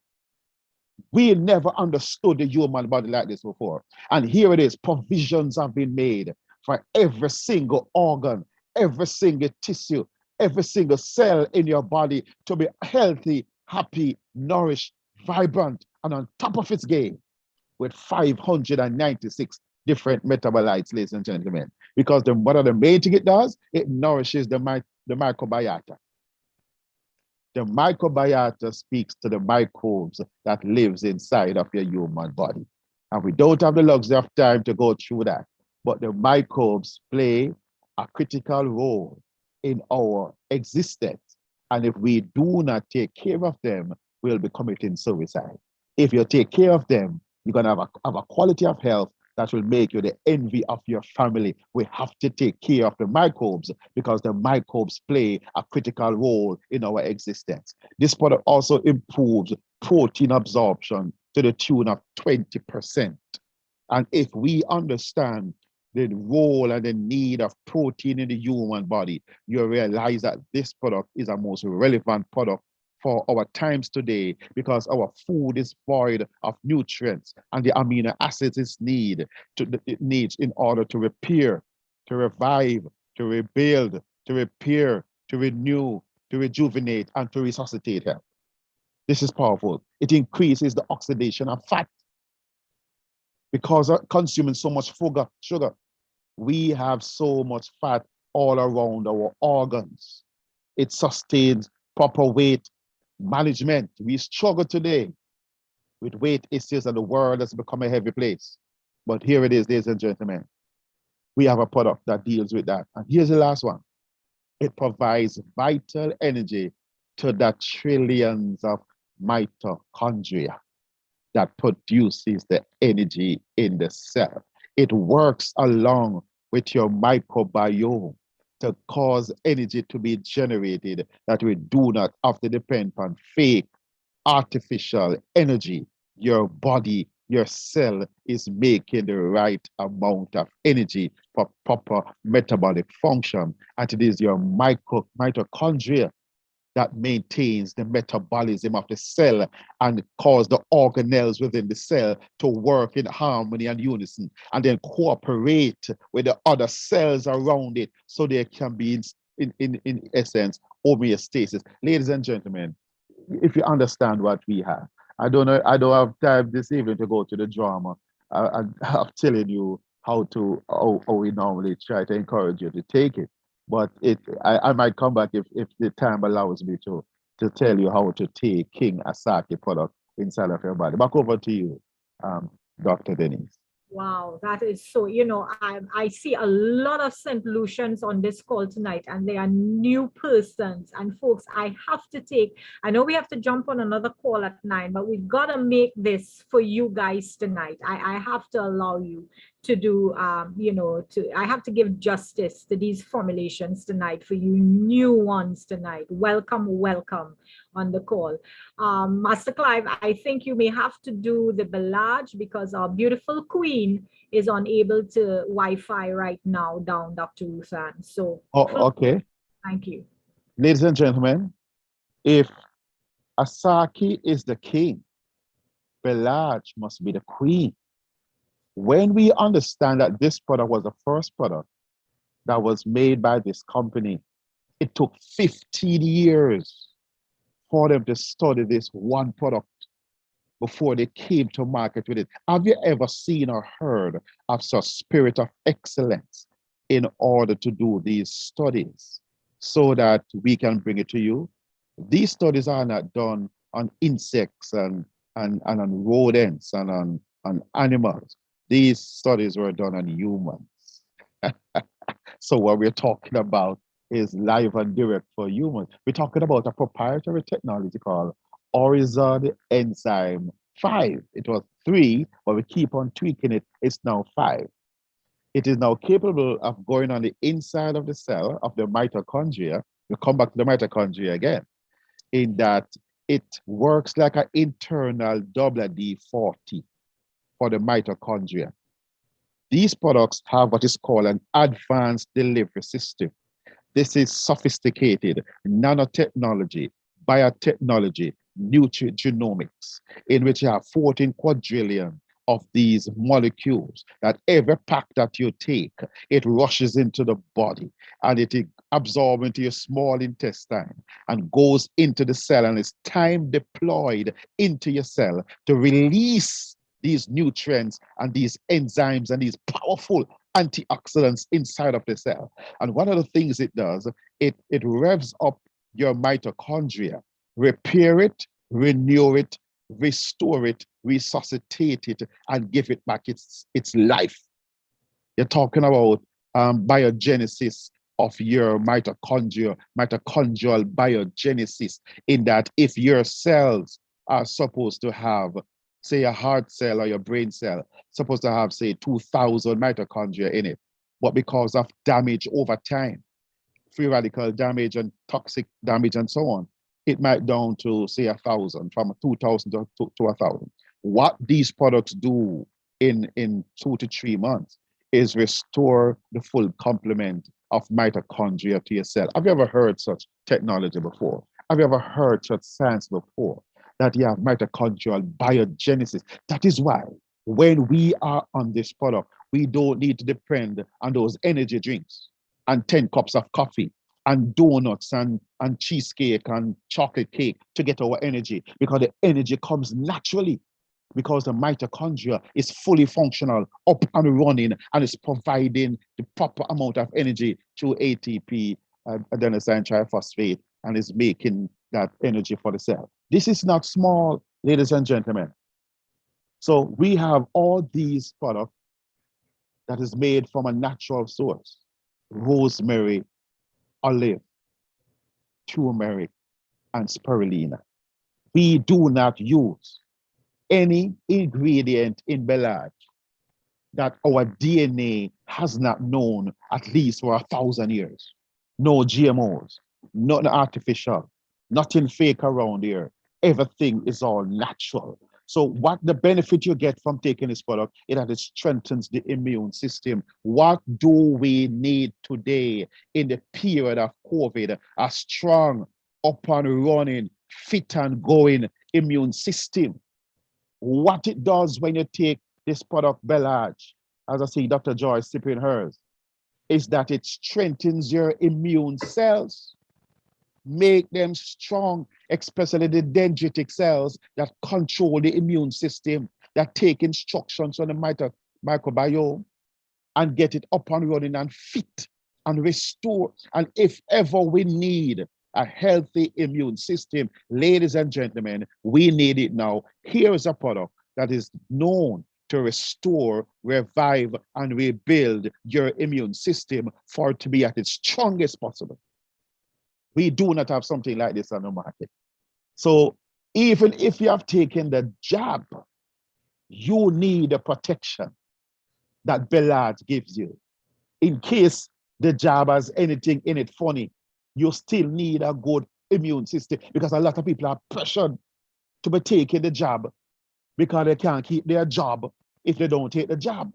We never understood the human body like this before. And here it is, provisions have been made for every single organ, every single tissue, every single cell in your body to be healthy, happy, nourished, vibrant, and on top of its game with 596 different metabolites, ladies and gentlemen. Because one of the main thing it does, it nourishes the microbiota. The microbiota speaks to the microbes that lives inside of your human body. And we don't have the luxury of time to go through that. But the microbes play a critical role in our existence. And if we do not take care of them, we'll be committing suicide. If you take care of them, you're going to have a quality of health that will make you the envy of your family. We have to take care of the microbes because the microbes play a critical role in our existence. This product also improves protein absorption to the tune of 20%. And if we understand the role and the need of protein in the human body, you realize that this product is a most relevant product for our times today, because our food is void of nutrients and the amino acids it needs in order to repair, to revive, to rebuild, to repair, to renew, to rejuvenate, and to resuscitate health. This is powerful. It increases the oxidation of fat. Because of consuming so much sugar, we have so much fat all around our organs. It sustains proper weight management. We struggle today with weight issues, and the world has become a heavy place. But here it is, ladies and gentlemen. We have a product that deals with that. And here's the last one. It provides vital energy to the trillions of mitochondria that produces the energy in the cell. It works along with your microbiome to cause energy to be generated that we do not have to depend on fake, artificial energy. Your body, your cell is making the right amount of energy for proper metabolic function. And it is your mitochondria that maintains the metabolism of the cell and cause the organelles within the cell to work in harmony and unison, and then cooperate with the other cells around it so they can be in essence homeostasis. Ladies and gentlemen, if you understand what we have, I don't have time this evening to go to the drama. I'm telling you how we normally try to encourage you to take it. But I might come back if the time allows me to tell you how to take King Asaki product inside of your body. Back over to you, Dr. Denise. Wow, that is so, I see a lot of St. Lucians on this call tonight, and they are new persons. And folks, I know we have to jump on another call at 9, but we've got to make this for you guys tonight. I have to allow you to do, I have to give justice to these formulations tonight for you new ones tonight. Welcome, welcome on the call. Master Clive, I think you may have to do the ballage because our beautiful queen is unable to Wi-Fi right now down Dr. Ruthann. So, okay. thank you. Ladies and gentlemen, if Asaki is the king, Belage must be the queen. When we understand that this product was the first product that was made by this company, it took 15 years for them to study this one product before they came to market with it. Have you ever seen or heard of such spirit of excellence in order to do these studies so that we can bring it to you? These studies are not done on insects and on rodents and on animals. These studies were done on humans. So what we're talking about is live and direct for humans. We're talking about a proprietary technology called Horizon Enzyme 5. It was 3, but we keep on tweaking it. It's now 5. It is now capable of going on the inside of the cell of the mitochondria. We'll come back to the mitochondria again, in that it works like an internal WD-40 for the mitochondria. These products have what is called an advanced delivery system. This is sophisticated nanotechnology, biotechnology, nutrigenomics, in which you have 14 quadrillion of these molecules that every pack that you take, it rushes into the body and it absorbs into your small intestine and goes into the cell and is time deployed into your cell to release these nutrients and these enzymes and these powerful antioxidants inside of the cell. And one of the things it does, it revs up your mitochondria, repair it, renew it, restore it, resuscitate it, and give it back its life. You're talking about biogenesis of your mitochondrial biogenesis, in that if your cells are supposed to have, say, a heart cell or your brain cell, supposed to have, say, 2,000 mitochondria in it, but because of damage over time, free radical damage and toxic damage and so on, it might down to, say, 1,000, from 2,000 to 1,000. What these products do in 2 to 3 months is restore the full complement of mitochondria to your cell. Have you ever heard such technology before? Have you ever heard such science before? That you have mitochondrial biogenesis. That is why when we are on this product, we don't need to depend on those energy drinks and 10 cups of coffee and donuts and cheesecake and chocolate cake to get our energy, because the energy comes naturally, because the mitochondria is fully functional, up and running, and is providing the proper amount of energy through ATP, adenosine triphosphate, and is making that energy for the cell. This is not small, ladies and gentlemen. So we have all these products that is made from a natural source: rosemary, olive, turmeric, and spirulina. We do not use any ingredient in Belage that our DNA has not known at least for 1,000 years. No GMOs, nothing artificial, nothing fake around here. Everything is all natural. So what the benefit you get from taking this product is that it strengthens the immune system. What do we need today in the period of COVID? A strong, up and running, fit and going immune system. What it does when you take this product, Belage, as I see Dr. Joy sipping hers, is that it strengthens your immune cells, make them strong, especially the dendritic cells that control the immune system, that take instructions from the microbiome and get it up and running and fit and restore. And if ever we need a healthy immune system, ladies and gentlemen, we need it now. Here is a product that is known to restore, revive, and rebuild your immune system for it to be at its strongest possible. We do not have something like this on the market. So even if you have taken the jab, you need a protection that Bellage gives you. In case the jab has anything in it funny, you still need a good immune system, because a lot of people are pressured to be taking the jab because they can't keep their job if they don't take the jab.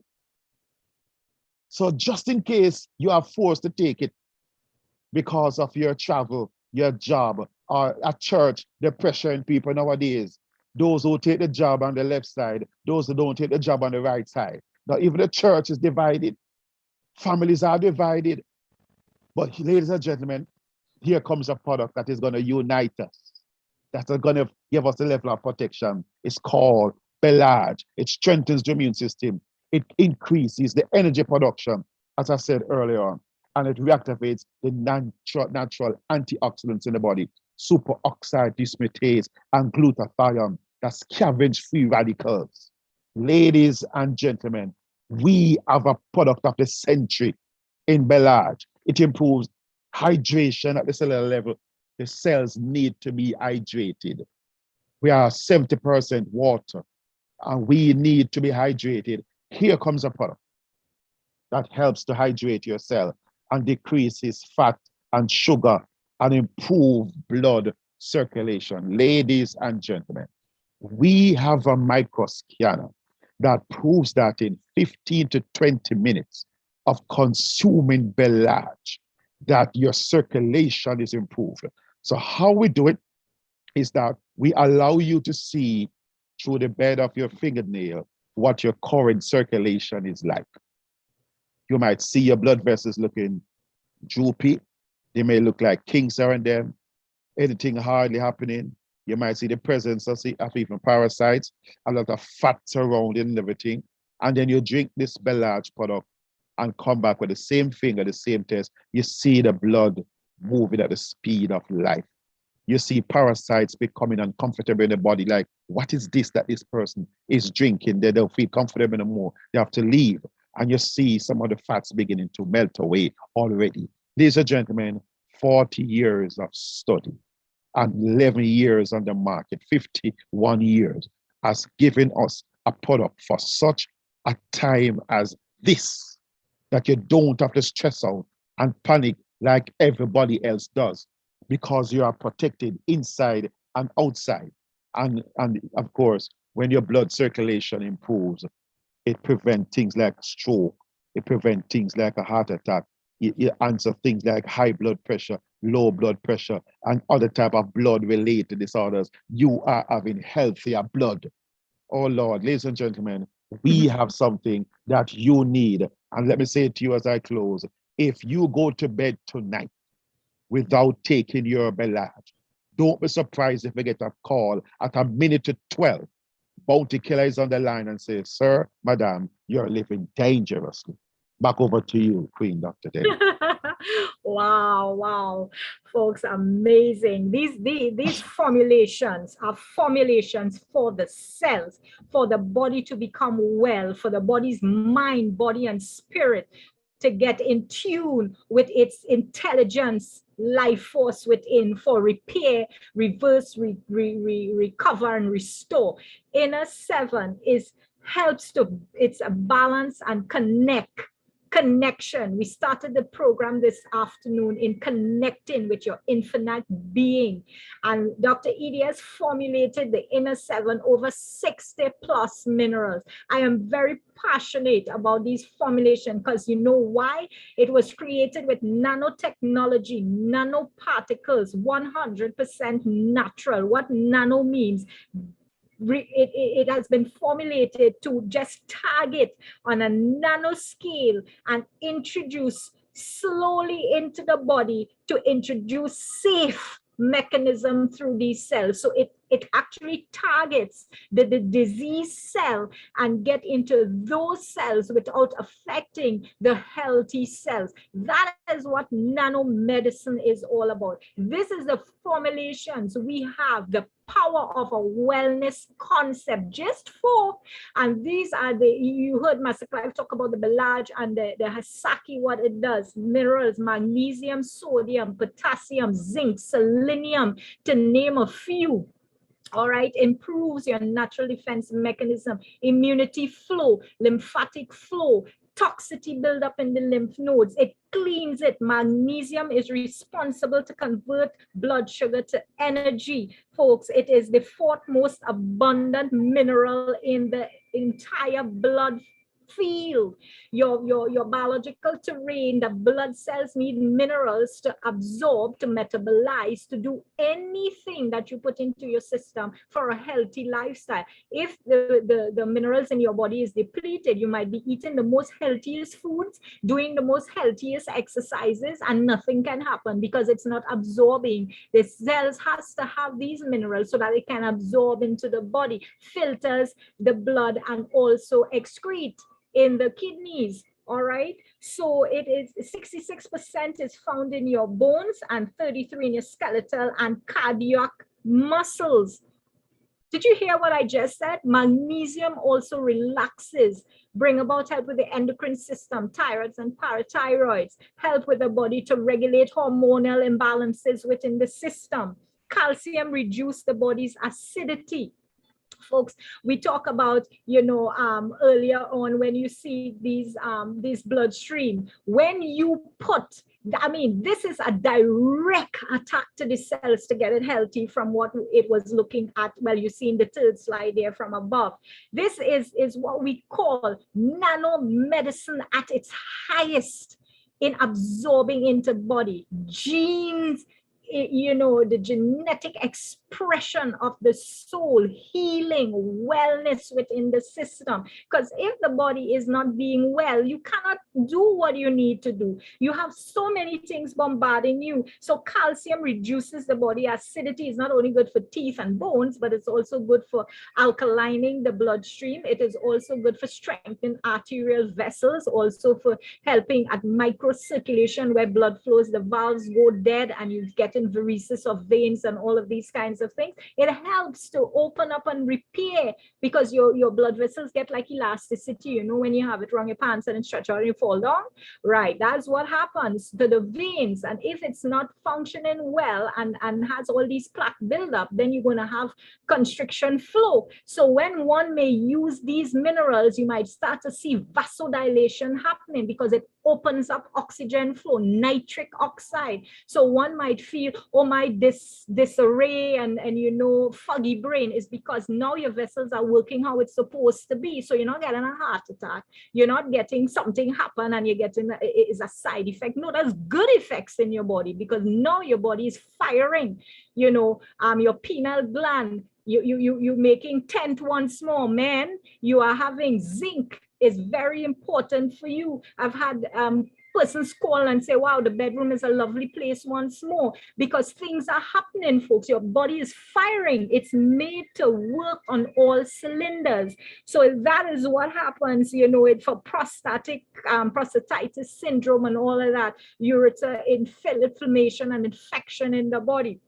So just in case you are forced to take it because of your travel, your job, or at church, the pressure in people nowadays, those who take the job on the left side, those who don't take the job on the right side. Now, even the church is divided, families are divided. But ladies and gentlemen, here comes a product that is going to unite us, that's going to give us a level of protection. It's called Bellage. It strengthens the immune system. It increases the energy production, as I said earlier on, and it reactivates the natural antioxidants in the body, superoxide dismutase and glutathione, that scavenge free radicals. Ladies and gentlemen, we have a product of the century in Bellage. It improves hydration at the cellular level. The cells need to be hydrated. We are 70% water, and we need to be hydrated. Here comes a product that helps to hydrate your cell and decreases fat and sugar and improve blood circulation. Ladies and gentlemen, we have a microscanner that proves that in 15 to 20 minutes of consuming Bellage, that your circulation is improved. So how we do it is that we allow you to see through the bed of your fingernail what your current circulation is like. You might see your blood vessels looking droopy. They may look like kinks around them, anything hardly happening. You might see the presence of even parasites, a lot of fat surrounding and everything. And then you drink this Bellage product and come back with the same finger, the same test. You see the blood moving at the speed of light. You see parasites becoming uncomfortable in the body. Like, what is this that this person is drinking? They don't feel comfortable anymore. They have to leave. And you see some of the fats beginning to melt away already. Ladies and gentlemen, 40 years of study and 11 years on the market, 51 years, has given us a product for such a time as this, that you don't have to stress out and panic like everybody else does, because you are protected inside and outside. And of course, when your blood circulation improves, it prevents things like stroke, it prevents things like a heart attack, it answers things like high blood pressure, low blood pressure, and other type of blood-related disorders. You are having healthier blood. Oh Lord, ladies and gentlemen, we have something that you need. And let me say it to you as I close. If you go to bed tonight without taking your Bellage, don't be surprised if you get a call at a minute to 12. Bounty killer is on the line and says, sir, madam, you're living dangerously. Back over to you, Queen Dr. Denny. Wow, folks, amazing. These formulations are formulations for the cells, for the body to become well, for the body's mind, body, and spirit to get in tune with its intelligence, life force within, for repair, reverse, recover, and restore. Inner 7 helps to, it's a balance and connection. We started the program this afternoon in connecting with your infinite being. And Dr. Edie has formulated the Inner 7 over 60 plus minerals. I am very passionate about these formulations because you know why? It was created with nanotechnology, nanoparticles, 100% natural. What nano means? It has been formulated to just target on a nanoscale and introduce slowly into the body to introduce safe mechanism through these cells. So it actually targets the disease cell and get into those cells without affecting the healthy cells. That is what nanomedicine is all about. This is the formulations we have, the power of a wellness concept just for, and these are you heard Master Clive talk about the Bellage and the Hasaki, what it does: minerals, magnesium, sodium, potassium, zinc, selenium, to name a few. All right, improves your natural defense mechanism, immunity flow, lymphatic flow, toxicity build up in the lymph nodes. It cleans it. Magnesium is responsible to convert blood sugar to energy. Folks, it is the fourth most abundant mineral in the entire blood field. Your biological terrain, the blood cells need minerals to absorb, to metabolize, to do anything that you put into your system for a healthy lifestyle. If the minerals in your body is depleted, you might be eating the most healthiest foods, doing the most healthiest exercises, and nothing can happen because it's not absorbing. The cells has to have these minerals so that it can absorb into the body, filters the blood, and also excrete in the kidneys. All right, so it is 66% is found in your bones and 33 in your skeletal and cardiac muscles. Did you hear what I just said? Magnesium also relaxes, bring about help with the endocrine system, thyroids and parathyroids, help with the body to regulate hormonal imbalances within the system. Calcium reduce the body's acidity. Folks, we talk about, earlier on when you see these bloodstream, when you put, this is a direct attack to the cells to get it healthy from what it was looking at. Well, you see in the third slide there from above. This is what we call nanomedicine at its highest in absorbing into body. Genes, the genetic expression of the soul, healing, wellness within the system. Because if the body is not being well, you cannot do what you need to do. You have so many things bombarding you. So calcium reduces the body acidity. Is not only good for teeth and bones, but it's also good for alkalining the bloodstream. It is also good for strengthening arterial vessels, also for helping at microcirculation where blood flows, the valves go dead and you get in varices of veins and all of these kinds of things. It helps to open up and repair because your blood vessels get like elasticity, when you have it wrong, your pants and it stretch out and you fall down. Right, that's what happens to the veins. And if it's not functioning well and has all these plaque buildup, then you're going to have constriction flow. So when one may use these minerals, you might start to see vasodilation happening because it opens up oxygen flow, nitric oxide. So one might feel, oh my, disarray and foggy brain is because now your vessels are working how it's supposed to be. So you're not getting a heart attack. You're not getting something happen and you're getting is a side effect. No, that's good effects in your body because now your body is firing, your pineal gland, you making 10th once more, man. You are having zinc is very important for you. I've had persons call and say, wow, the bedroom is a lovely place once more because things are happening, folks. Your body is firing. It's made to work on all cylinders. So that is what happens, for prostatitis syndrome and all of that, ureter inflammation and infection in the body.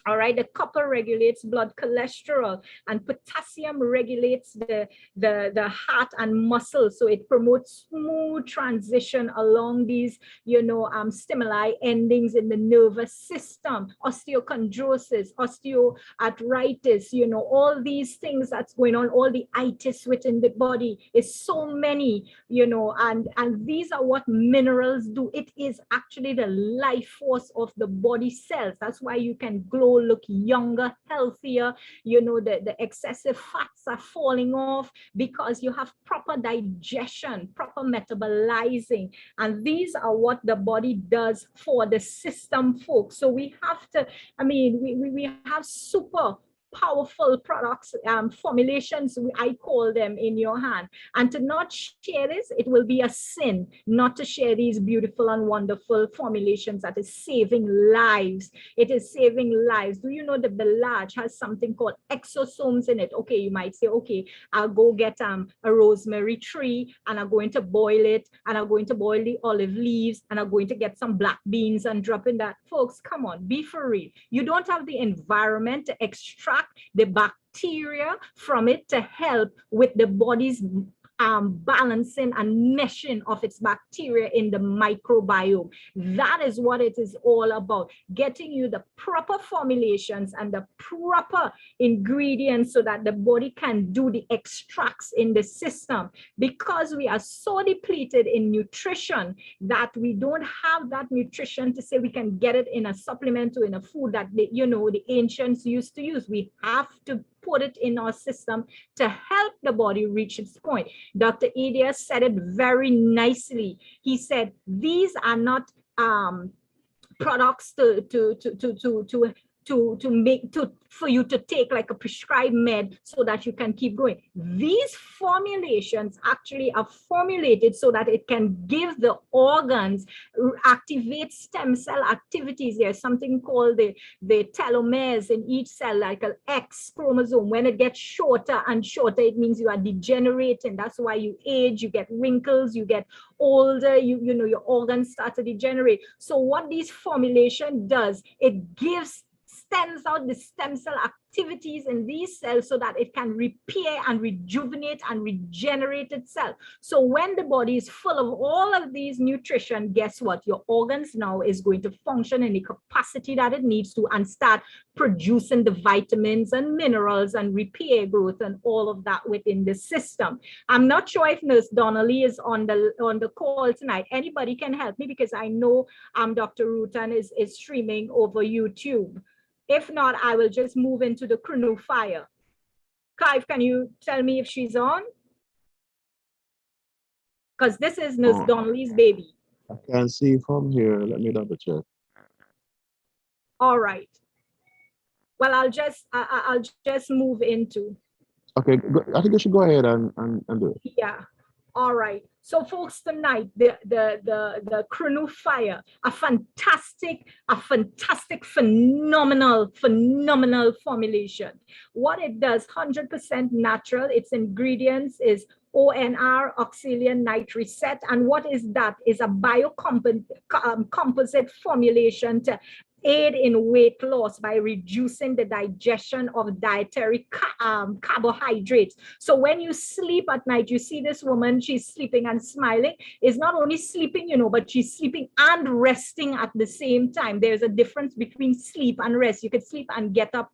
All right, the copper regulates blood cholesterol and potassium regulates the heart and muscles. So it promotes smooth transition along these, stimuli endings in the nervous system, osteochondrosis, osteoarthritis, all these things that's going on, all the itis within the body is so many, and these are what minerals do. It is actually the life force of the body cells. That's why you can glow, look younger, healthier, the excessive fats are falling off because you have proper digestion, proper metabolizing, and these are what the body does for the system, folks. So we have to, we have super powerful products, formulations, I call them, in your hand. And to not share this, it will be a sin not to share these beautiful and wonderful formulations that is saving lives. It is saving lives. Do you know that the large has something called exosomes in it? Okay, you might say, okay, I'll go get a rosemary tree and I'm going to boil it and I'm going to boil the olive leaves and I'm going to get some black beans and drop in that. Folks, come on, be for real. You don't have the environment to extract the bacteria from it to help with the body's balancing and meshing of its bacteria in the microbiome. That is what it is all about, getting you the proper formulations and the proper ingredients so that the body can do the extracts in the system. Because we are so depleted in nutrition that we don't have that nutrition to say we can get it in a supplement or in a food that the ancients used to use. We have to put it in our system to help the body reach its point. Dr. Edia said it very nicely. He said, these are not products for you to take like a prescribed med so that you can keep going. These formulations actually are formulated so that it can give the organs, activate stem cell activities. There's something called the telomeres in each cell, like an X chromosome. When it gets shorter and shorter, it means you are degenerating. That's why you age, you get wrinkles, you get older, your organs start to degenerate. So what this formulation does, it sends out the stem cell activities in these cells so that it can repair and rejuvenate and regenerate itself. So when the body is full of all of these nutrition, guess what? Your organs now is going to function in the capacity that it needs to and start producing the vitamins and minerals and repair growth and all of that within the system. I'm not sure if Nurse Donnelly is on the call tonight. Anybody can help me, because I know Dr. Rutan is streaming over YouTube. If not, I will just move into the Crew Fire. Clive, can you tell me if she's on? Because this is Nurse Donnelly's baby. I can't see from here. Let me double check. All right. Well, I'll just move into. Okay, I think you should go ahead and do it. Yeah. All right. So folks, tonight, the Crew Fire, a fantastic, phenomenal formulation. What it does, 100% natural. Its ingredients is ONR, oxalium nitricet. And what is that? Is a biocomposite formulation to aid in weight loss by reducing the digestion of dietary carbohydrates. So when you sleep at night, you see this woman, she's sleeping and smiling. Is not only sleeping, but she's sleeping and resting at the same time. There's a difference between sleep and rest. You could sleep and get up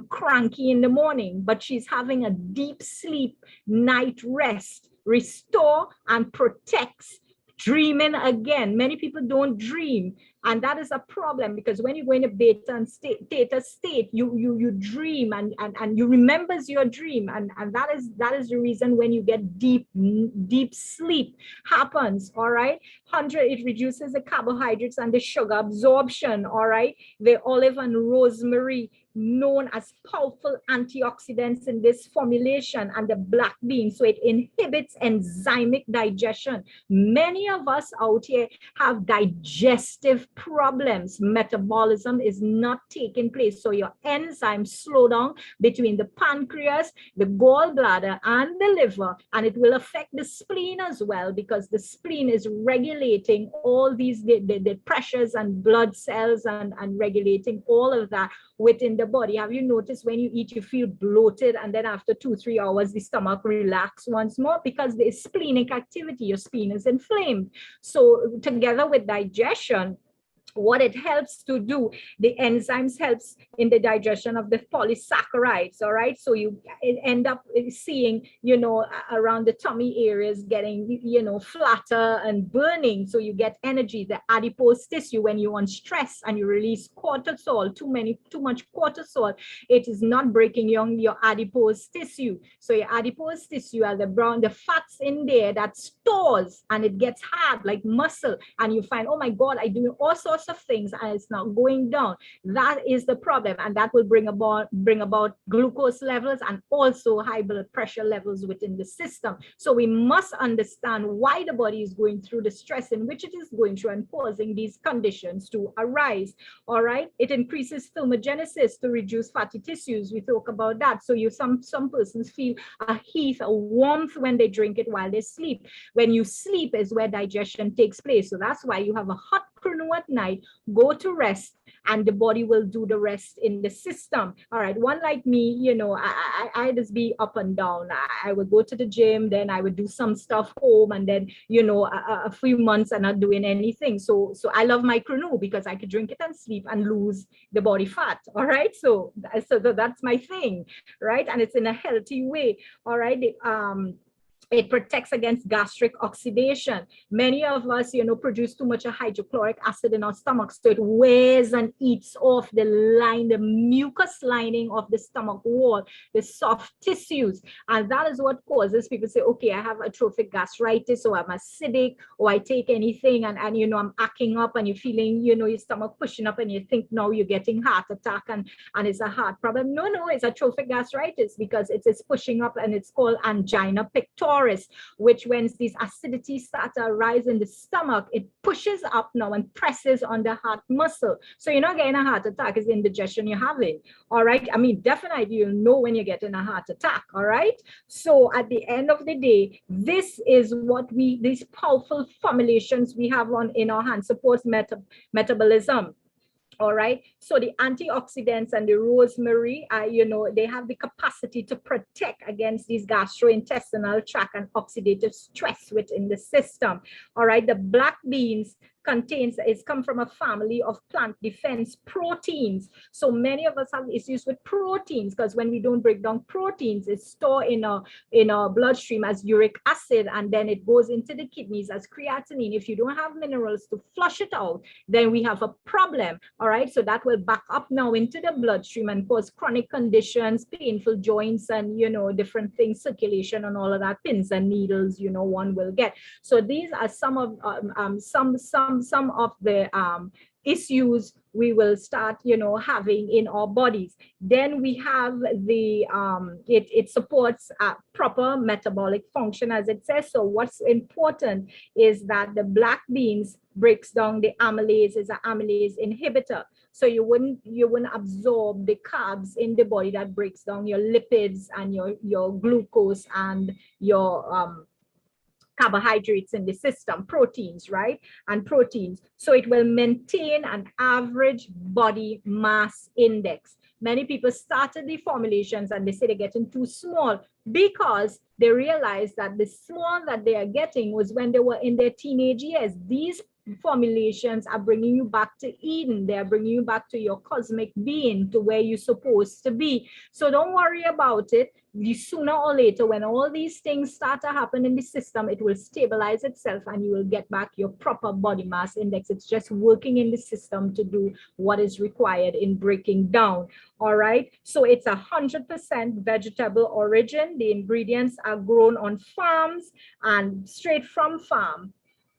cranky in the morning, but she's having a deep sleep, night rest, restore and protects. Dreaming again. Many people don't dream, and that is a problem, because when you go in a theta state, you dream and you remembers your dream, and that is the reason when you get deep sleep happens. All right, it reduces the carbohydrates and the sugar absorption. All right, the olive and rosemary, known as powerful antioxidants in this formulation, and the black bean, so it inhibits enzymic digestion. Many of us out here have digestive problems. Metabolism is not taking place, so your enzymes slow down between the pancreas, the gallbladder, and the liver, and it will affect the spleen as well, because the spleen is regulating all these the pressures and blood cells and regulating all of that within the body. Have you noticed when you eat, you feel bloated, and then after 2-3 hours, the stomach relax once more? Because the splenic activity, your spleen is inflamed. So together with digestion, what it helps to do, the enzymes helps in the digestion of the polysaccharides. All right, so you end up seeing, around the tummy areas getting, flatter and burning, so you get energy. The adipose tissue, when you're on stress and you release cortisol, too much cortisol, it is not breaking your adipose tissue. So your adipose tissue are the fats in there that stores, and it gets hard like muscle, and you find, oh my God, I do all sorts of things and it's not going down. That is the problem, and that will bring about glucose levels and also high blood pressure levels within the system. So we must understand why the body is going through the stress in which it is going through and causing these conditions to arise. All right, it increases thermogenesis to reduce fatty tissues. We talk about that. So some persons feel a heat, a warmth when they drink it while they sleep. When you sleep is where digestion takes place. So that's why you have a hot Crew at night, go to rest, and the body will do the rest in the system. All right, one like me, you know, I just be up and down. I would go to the gym, then I would do some stuff home, and then, you know, a few months and not doing anything. So I love my Crono because I could drink it and sleep and lose the body fat. All right, so that's my thing, right? And it's in a healthy way. All right. It protects against gastric oxidation. Many of us, you know, produce too much of hydrochloric acid in our stomach, so it wears and eats off the mucus lining of the stomach wall, the soft tissues. And that is what causes people say, okay, I have atrophic gastritis, or I'm acidic, or I take anything and you know, I'm acting up, and you're feeling, you know, your stomach pushing up, and you think now you're getting heart attack and it's a heart problem. No, it's atrophic gastritis because it's pushing up, and it's called angina pectoris, which when these acidities start to arise in the stomach, it pushes up now and presses on the heart muscle. So you're not getting a heart attack, it's indigestion you're having. All right. I mean, definitely you'll know when you're getting a heart attack. All right. So at the end of the day, this is what these powerful formulations we have in our hands, supports metabolism. All right. So the antioxidants and the rosemary, you know, they have the capacity to protect against these gastrointestinal tract and oxidative stress within the system. All right. The black beans come from a family of plant defense proteins. So many of us have issues with proteins because when we don't break down proteins, it's stored in our bloodstream as uric acid, and then it goes into the kidneys as creatinine. If you don't have minerals to flush it out, then we have a problem. All right, so that will back up now into the bloodstream and cause chronic conditions, painful joints, and, you know, different things, circulation and all of that, pins and needles, you know, one will get. So these are some of some of the issues we will start, you know, having in our bodies. Then we have the it supports proper metabolic function, as it says. So what's important is that the black beans breaks down the amylase, is an amylase inhibitor. So you wouldn't absorb the carbs in the body that breaks down your lipids and your glucose and your carbohydrates in the system, proteins, right? And proteins. So it will maintain an average body mass index. Many people started the formulations and they say they're getting too small because they realized that the small that they are getting was when they were in their teenage years. These formulations are bringing you back to Eden. They're bringing you back to your cosmic being, to where you're supposed to be. So don't worry about it. Sooner or later, when all these things start to happen in the system, it will stabilize itself and you will get back your proper body mass index. It's just working in the system to do what is required in breaking down. All right. So it's 100% vegetable origin. The ingredients are grown on farms and straight from farm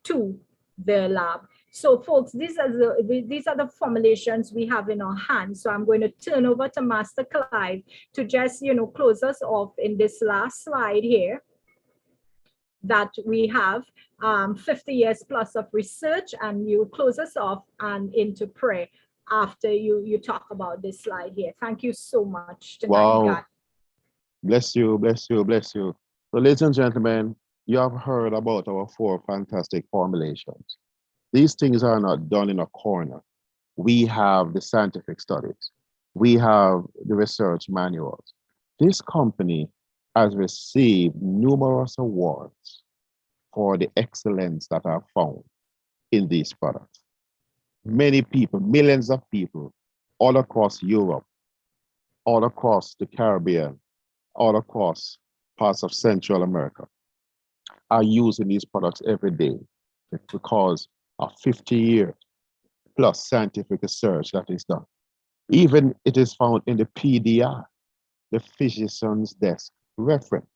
to the lab. So folks, these are the formulations we have in our hands. So I'm going to turn over to Master Clive to just, you know, close us off in this last slide here, that we have 50 years plus of research, and you close us off and into prayer after you talk about this slide here. Thank you so much tonight. Wow. God. Bless you, bless you, bless you. So ladies and gentlemen, you have heard about our 4 fantastic formulations. These things are not done in a corner. We have the scientific studies. We have the research manuals. This company has received numerous awards for the excellence that are found in these products. Many people, millions of people, all across Europe, all across the Caribbean, all across parts of Central America, are using these products every day because of 50 years plus scientific research that is done. Even it is found in the PDR, the physician's desk reference,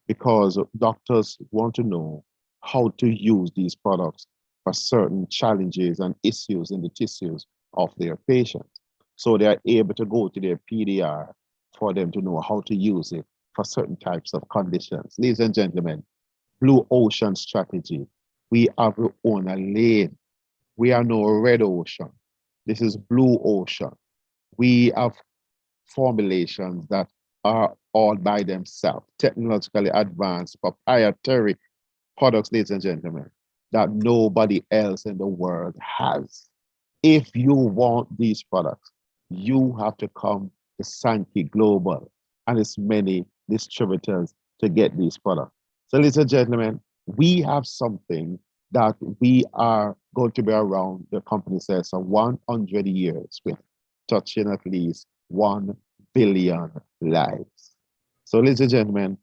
because doctors want to know how to use these products for certain challenges and issues in the tissues of their patients. So they are able to go to their PDR for them to know how to use it for certain types of conditions. Ladies and gentlemen, Blue Ocean strategy. We have our own lane. We are no red ocean. This is blue ocean. We have formulations that are all by themselves, technologically advanced, proprietary products, ladies and gentlemen, that nobody else in the world has. if you want these products, you have to come to Sankey Global and its many distributors to get these products. So, ladies and gentlemen, we have something that we are going to be around, the company says, for 100 years with, touching at least 1 billion lives. So, ladies and gentlemen,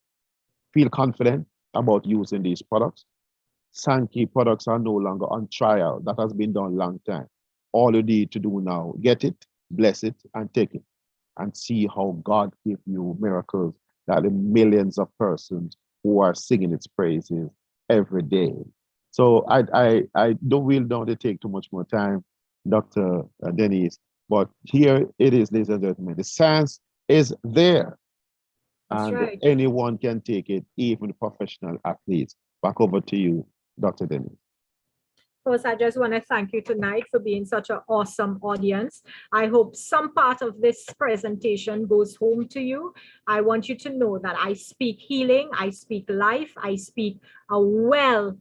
feel confident about using these products. Sankey products are no longer on trial. That has been done a long time. All you need to do now, get it, bless it, and take it, and see how God gives you miracles that the millions of persons who are singing its praises every day. So I don't really want to take too much more time, Dr. Denise, but here it is, ladies and gentlemen. The science is there, That's and right. anyone can take it, even professional athletes. Back over to you, Dr. Denise. First, I just want to thank you tonight for being such an awesome audience. I hope some part of this presentation goes home to you. I want you to know that I speak healing, I speak life, I speak a well-lived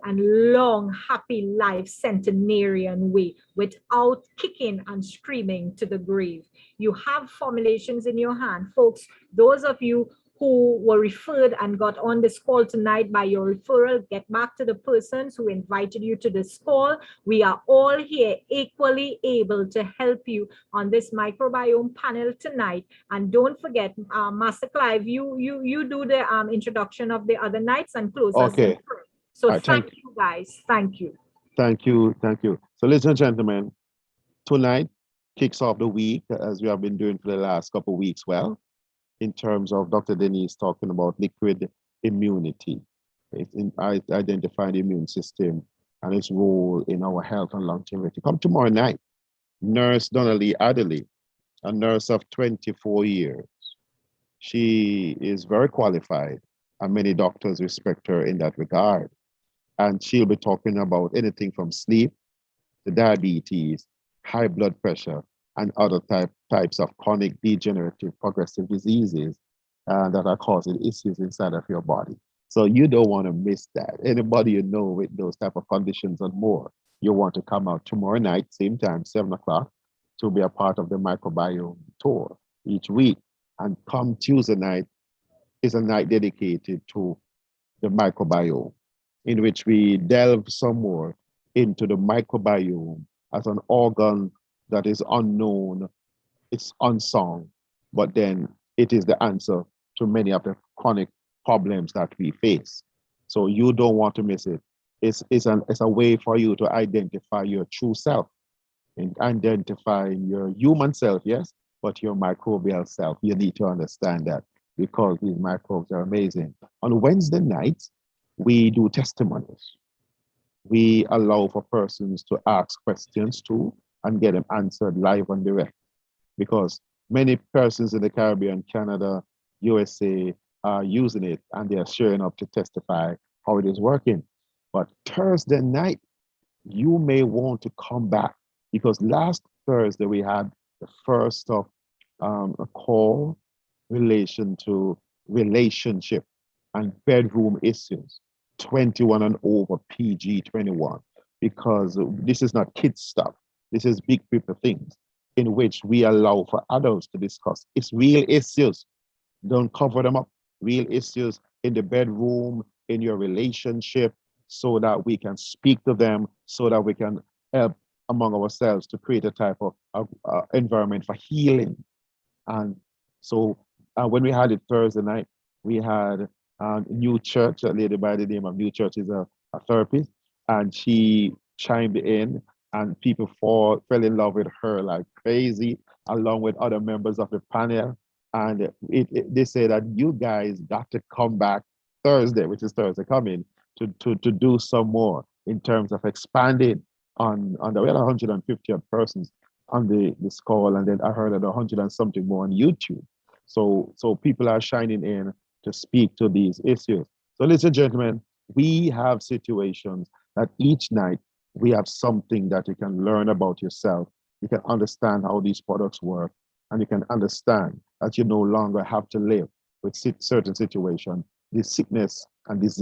and long, happy life centenarian way without kicking and screaming to the grave. You have formulations in your hand. Folks, those of you who were referred and got on this call tonight by your referral, get back to the persons who invited you to this call. We are all here equally able to help you on this microbiome panel tonight. And don't forget, Master Clive, you do the introduction of the other nights and close us in Okay. prayer. So All right, thank you guys. Thank you. Thank you. Thank you. So, ladies and gentlemen, tonight kicks off the week as we have been doing for the last couple of weeks. Well, in terms of Dr. Denise talking about liquid immunity, identifying the immune system and its role in our health and longevity. Come tomorrow night, Nurse Donnelly Adderley, a nurse of 24 years. She is very qualified, and many doctors respect her in that regard. And she'll be talking about anything from sleep to diabetes, high blood pressure, and other types of chronic degenerative progressive diseases that are causing issues inside of your body. So you don't want to miss that. Anybody you know with those type of conditions and more, you want to come out tomorrow night, same time, 7 o'clock, to be a part of the microbiome tour each week. And come Tuesday night is a night dedicated to the microbiome, in which we delve some more into the microbiome as an organ that is unknown, it's unsung, but then it is the answer to many of the chronic problems that we face. So you don't want to miss it. It's a way for you to identify your true self and identify your human self, yes, but your microbial self. You need to understand that because these microbes are amazing. On Wednesday nights, we do testimonies. We allow for persons to ask questions too and get them answered live and direct, because many persons in the Caribbean, Canada, USA are using it and they are showing up to testify how it is working. But Thursday night, you may want to come back, because last Thursday we had the first of a call relation to relationship and bedroom issues, 21 and over, PG 21, because this is not kids stuff. This is big people things in which we allow for adults to discuss. It's real issues. Don't cover them up. Real issues in the bedroom, in your relationship, so that we can speak to them, so that we can help among ourselves to create a type of environment for healing. And so when we had it Thursday night, we had New Church, a lady by the name of New Church is a therapist, and she chimed in, and people fell in love with her like crazy, along with other members of the panel. And they say that you guys got to come back Thursday, which is Thursday coming, to do some more in terms of expanding on the, we had 150 persons on this call, and then I heard that 100 and something more on YouTube. So people are shining in to speak to these issues. So ladies and gentlemen, we have situations that each night we have something that you can learn about yourself. You can understand how these products work, and you can understand that you no longer have to live with certain situations, this sickness and disease.